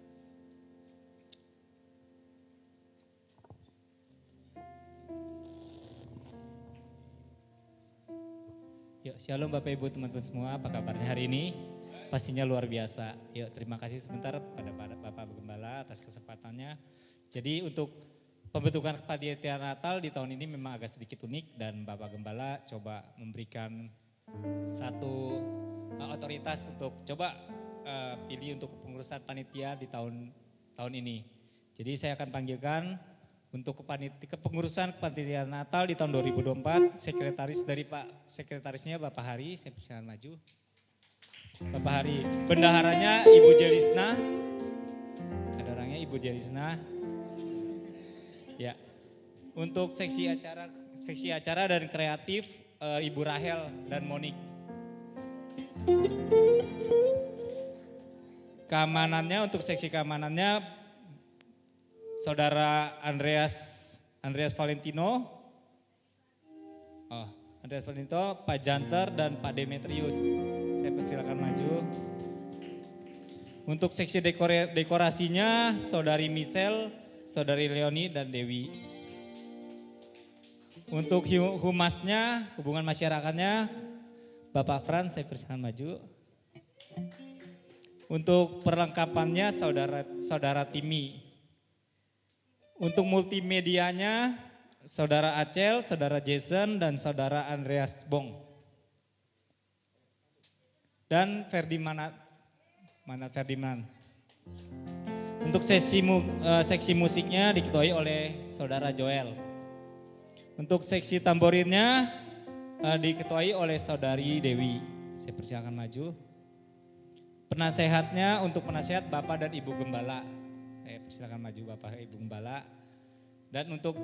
Yuk, shalom Bapak Ibu teman-teman semua, apa kabarnya hari ini? Pastinya luar biasa. Yuk, terima kasih sebentar pada Bapak Gembala atas kesempatannya. Jadi untuk pembentukan kepanitiaan Natal di tahun ini memang agak sedikit unik dan Bapak Gembala coba memberikan satu otoritas untuk coba pilih untuk pengurusan panitia di tahun ini. Jadi saya akan panggilkan untuk kepengurusan kepanitiaan Natal di tahun 2024, sekretaris dari sekretarisnya Bapak Hari, saya persilakan maju. Bapak Hari, bendaharanya Ibu Jelisna. Ada orangnya Ibu Jelisna. Ya. Untuk seksi acara dan kreatif Ibu Rahel dan Monik. Keamanannya untuk seksi keamanannya Saudara Andreas Valentino, Pak Janter dan Pak Demetrius. Saya persilakan maju. Untuk seksi dekorasinya Saudari Michelle, Saudari Leoni dan Dewi. Untuk humasnya, hubungan masyarakatnya Bapak Frans, saya persilakan maju. Untuk perlengkapannya Saudara Timi. Untuk multimedianya, Saudara Acel, Saudara Jason, dan Saudara Andreas Bong. Dan Ferdinand. Untuk seksi musiknya diketuai oleh Saudara Joel. Untuk seksi tamborinnya diketuai oleh Saudari Dewi. Saya persilakan maju. Penasehatnya untuk penasehat Bapak dan Ibu Gembala. Saya persilakan maju Bapak Ibu Gembala. Dan untuk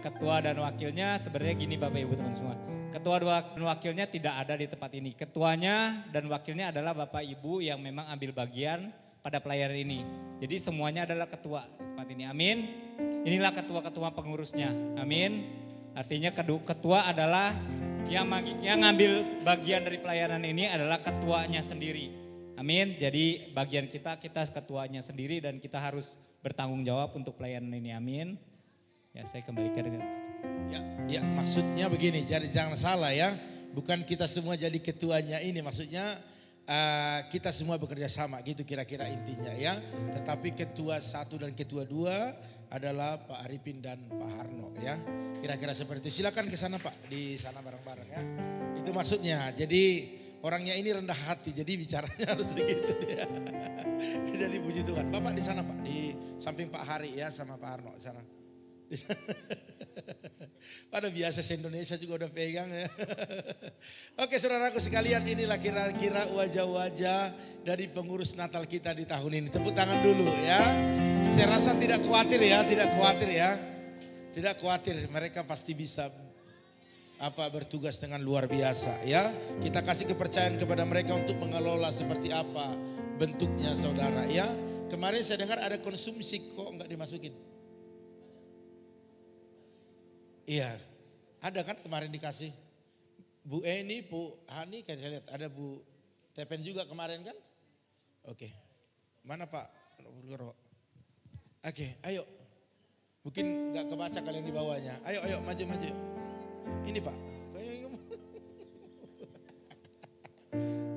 ketua dan wakilnya sebenarnya gini Bapak Ibu teman semua. Ketua dan wakilnya tidak ada di tempat ini. Ketuanya dan wakilnya adalah Bapak Ibu yang memang ambil bagian pada pelayanan ini. Jadi semuanya adalah ketua tempat ini. Amin. Inilah ketua-ketua pengurusnya. Amin. Artinya ketua adalah yang ngambil bagian dari pelayanan ini adalah ketuanya sendiri. Amin. Jadi bagian kita ketuanya sendiri dan kita harus bertanggung jawab untuk pelayanan ini. Amin. Ya, saya kembalikan dengan Ya, maksudnya begini, jadi jangan salah ya. Bukan kita semua jadi ketuanya ini, maksudnya kita semua bekerja sama gitu kira-kira intinya ya. Tetapi ketua 1 dan ketua 2 adalah Pak Arifin dan Pak Harno ya. Kira-kira seperti itu. Silakan ke sana Pak, di sana bareng-bareng ya. Itu maksudnya. Jadi orangnya ini rendah hati, jadi bicaranya harus begitu dia. Jadi puji Tuhan. Bapak di sana Pak, di samping Pak Hari ya sama Pak Harno di sana. Pada biasa se-Indonesia juga udah pegang ya. Oke saudaraku sekalian, inilah kira-kira wajah-wajah dari pengurus Natal kita di tahun ini. Tepuk tangan dulu ya. Saya rasa tidak khawatir ya. Tidak khawatir, mereka pasti bisa bertugas dengan luar biasa ya. Kita kasih kepercayaan kepada mereka untuk mengelola seperti apa bentuknya saudara ya. Kemarin saya dengar ada konsumsi kok enggak dimasukin. Iya, ada kan kemarin dikasih. Bu Eni, Bu Hani, kan saya lihat ada Bu Tepen juga kemarin kan? Oke, mana Pak? Oke, ayo. Mungkin nggak kebaca kalian di bawahnya. Ayo maju. Ini Pak.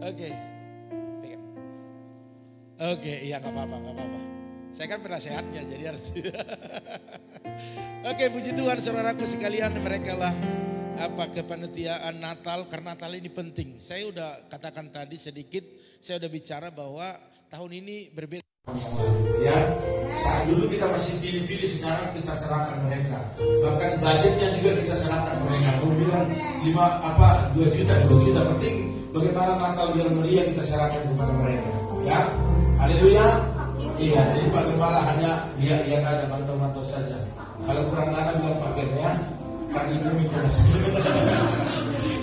Oke, pegang. Oke, iya nggak apa-apa. Saya kan penasehatnya jadi harus. Oke, puji Tuhan saudaraku sekalian, mereka lah kepanitiaan Natal, karena Natal ini penting. Saya udah katakan tadi sedikit, saya udah bicara bahwa tahun ini berbeda. Ya, saat dulu kita masih pilih-pilih, sekarang kita serahkan mereka. Bahkan budgetnya juga kita serahkan mereka. Aku bilang 2 juta penting. Bagaimana Natal biar meriah kita serahkan kepada mereka. Ya, haleluya. Iya, jadi Pak Gembala hanya lihat aja, mantau-mantau saja. Kalau kurang dana bilang pakai ya, kan itu minta.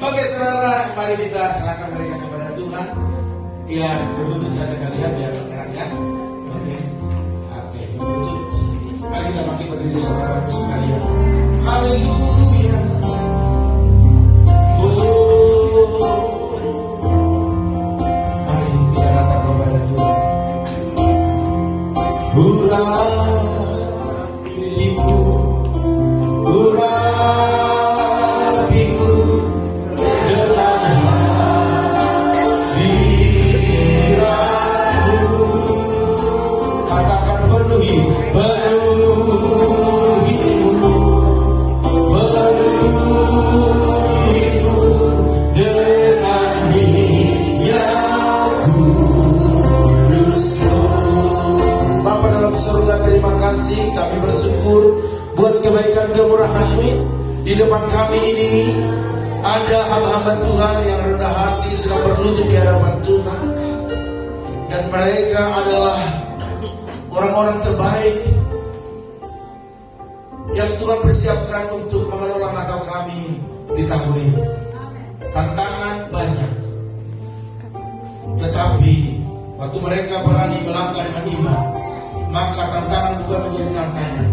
Oke saudara, mari kita serahkan mereka kepada Tuhan. Iya, berlutut saja kalian biar enak ya. Oke, berlutut. Mari kita makin berdiri saudara sekalian. Haleluya. Mari kita datang kepada Tuhan. Urapiku dengan hadiratmu, katakan penuhiku dengan minyak kudus-Mu. Bapa dalam surga, terima kasih, kami bersyukur buat kebaikan kemurahan-Mu. Di depan kami ini ada hamba-hamba Tuhan yang rendah hati sedang berlutut di hadapan Tuhan, dan mereka adalah orang-orang terbaik yang Tuhan persiapkan untuk mengelola Natal kami di tahun ini. Tantangan banyak, tetapi waktu mereka berani melangkah dengan iman, maka tantangan bukan menjadi tantangan.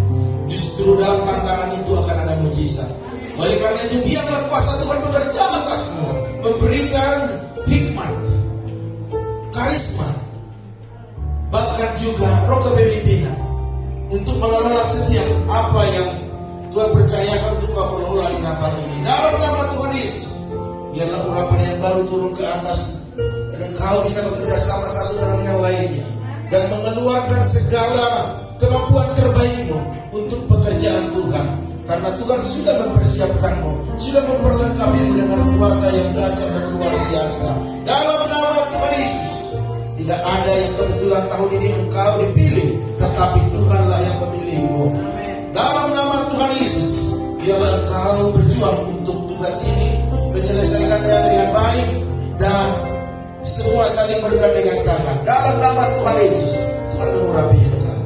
Justru dalam tantangan itu akan ada mujizat. Oleh karena itu biarlah kuasa Tuhan bekerja atasmu, memberikan hikmat, karisma, bahkan juga roh kepemimpinan untuk mengelola setiap apa yang Tuhan percayakan untuk kau kelola di Natal ini. Dalam nama Tuhan Yesus, biarlah urapan yang baru turun ke atas dan kau bisa bekerja sama satu dengan yang lainnya dan mengeluarkan segala kemampuan terbaikmu untuk pekerjaan Tuhan. Karena Tuhan sudah mempersiapkanmu, sudah memperlengkapimu dengan kuasa yang dahsyat dan luar biasa. Dalam nama Tuhan Yesus, tidak ada yang kebetulan tahun ini engkau dipilih, tetapi Tuhanlah yang memilihmu. Dalam nama Tuhan Yesus, biarlah engkau berjuang untuk tugas ini, menyelesaikannya dengan baik, dan semua saling bergandengan tangan. Dalam nama Tuhan Yesus, Tuhan mengurapi engkau,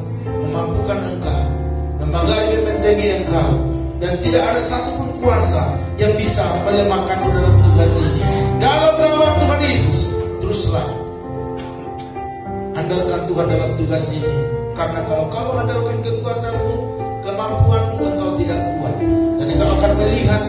memampukan engkau, memagari dan menjaga Engkau, dan tidak ada satupun kuasa yang bisa melemahkanmu dalam tugas ini. Dalam nama Tuhan Yesus, teruslah andalkan Tuhan dalam tugas ini. Karena kalau kamu andalkan kekuatanmu, kemampuanmu, engkau tidak kuat. Dan engkau akan melihat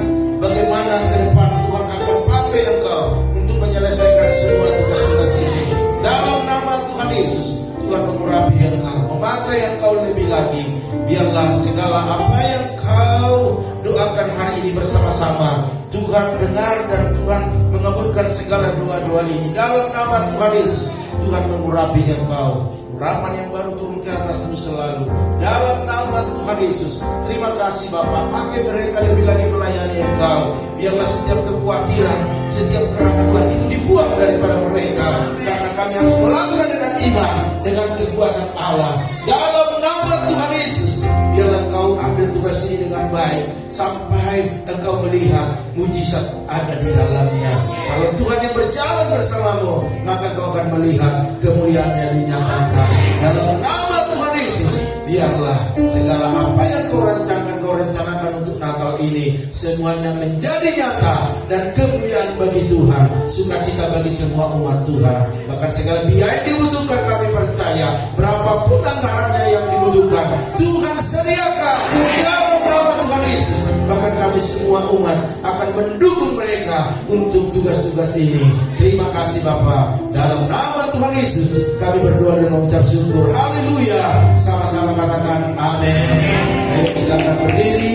bagaimana ke depan Tuhan akan pakai engkau untuk menyelesaikan semua tugas-tugas ini. Dalam nama Tuhan Yesus, Tuhan mengurapi engkau, memakai engkau lebih lagi. Biarlah segala apa yang kau doakan hari ini bersama-sama, Tuhan dengar dan Tuhan mengabulkan segala doa-doa ini. Dalam nama Tuhan Yesus, Tuhan mengurapi engkau. Urapan yang baru turun ke atasmu selalu. Dalam nama Tuhan Yesus, terima kasih Bapa. Pakai mereka lebih lagi melayani engkau. Biarlah setiap kekhawatiran, setiap keraguan itu dibuang daripada mereka. Karena kami harus melangkah dengan iman, dengan kekuatan Allah. Dalam nama Tuhan Yesus, biarlah engkau ambil tugas ini dengan baik, sampai engkau melihat mujizat ada di dalamnya. Kalau Tuhan yang berjalan bersamamu, maka kau akan melihat kemuliaan-Nya dinyatakan. Dalam nama Tuhan Yesus, biarlah segala apa yang kau rancangkan, kau rencanakan untuk Natal ini, semuanya menjadi nyata dan kemuliaan bagi Tuhan, sukacita bagi semua umat Tuhan. Bahkan segala biaya yang dibutuhkan, kami percaya berapapun anggarannya yang dibutuhkan, Tuhan sediakan. Dalam nama Tuhan Yesus, bahkan kami semua umat akan mendukung mereka untuk tugas-tugas ini. Terima kasih Bapa. Dalam nama Tuhan Yesus, kami berdoa dan mengucap syukur. Haleluya. Sama-sama katakan amin. Ayo silakan berdiri.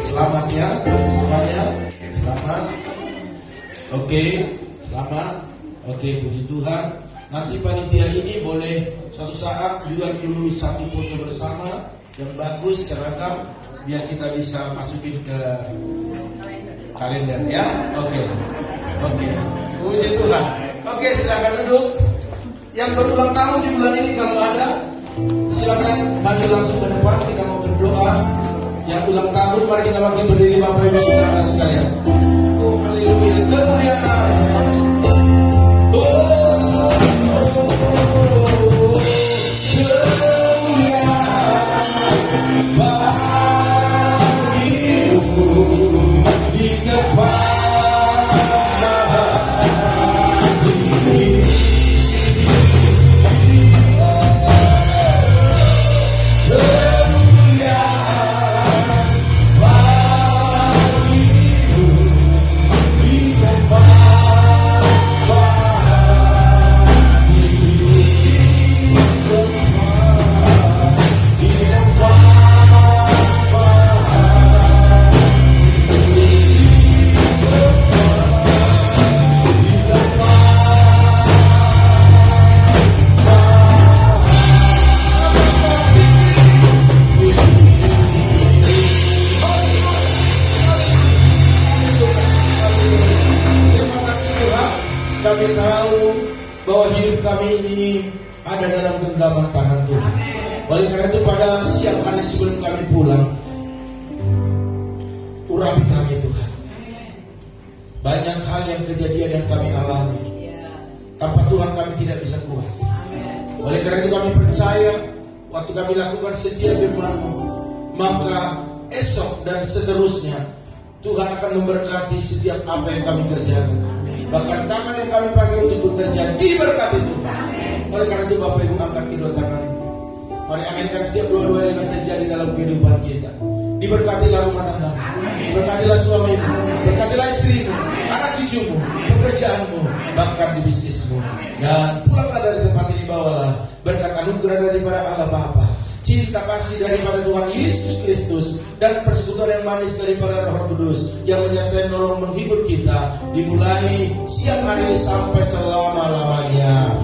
Selamat ya buat semuanya. Selamat. Oke, selamat. Oke, puji Tuhan. Nanti panitia ini boleh suatu saat juga dulu satu foto bersama yang bagus, seragam, biar kita bisa masukin ke kalender ya. Oke. Puji Tuhan. Oke, silakan duduk. Yang berulang tahun di bulan ini kalau ada, silakan maju langsung ke depan, kita mau berdoa. Yang ulang tahun, mari kita bangkit berdiri Bapak Ibu Saudara sekalian. Oh, haleluya, kemuliaan. Kami tahu bahwa hidup kami ini ada dalam genggaman tangan Tuhan. Oleh karena itu pada siang hari sebelum kami pulang, urapi kami Tuhan. Banyak hal yang kejadian yang kami alami, tanpa Tuhan kami tidak bisa kuat. Oleh karena itu kami percaya waktu kami lakukan setiap firman-Mu, maka esok dan seterusnya Tuhan akan memberkati setiap apa yang kami kerjakan. Bahkan tangan yang kami pakai untuk bekerja diberkati Tuhan. Oleh karena itu Bapak Ibu angkat kedua tangan. Mari aminkan setiap doa-doa yang akan terjadi dalam kehidupan kita. Diberkatilah rumah tangga, berkatilah suamimu, berkatilah istrimu, anak cucumu, pekerjaanmu, bahkan di bisnismu. Dan pulanglah dari tempat ini, bawalah berkat anugerah daripada Allah Bapa, cinta kasih daripada Tuhan Yesus Kristus, dan persekutuan yang manis daripada Roh Kudus yang menyertai menolong menghibur kita dimulai siang hari ini sampai selama-lamanya.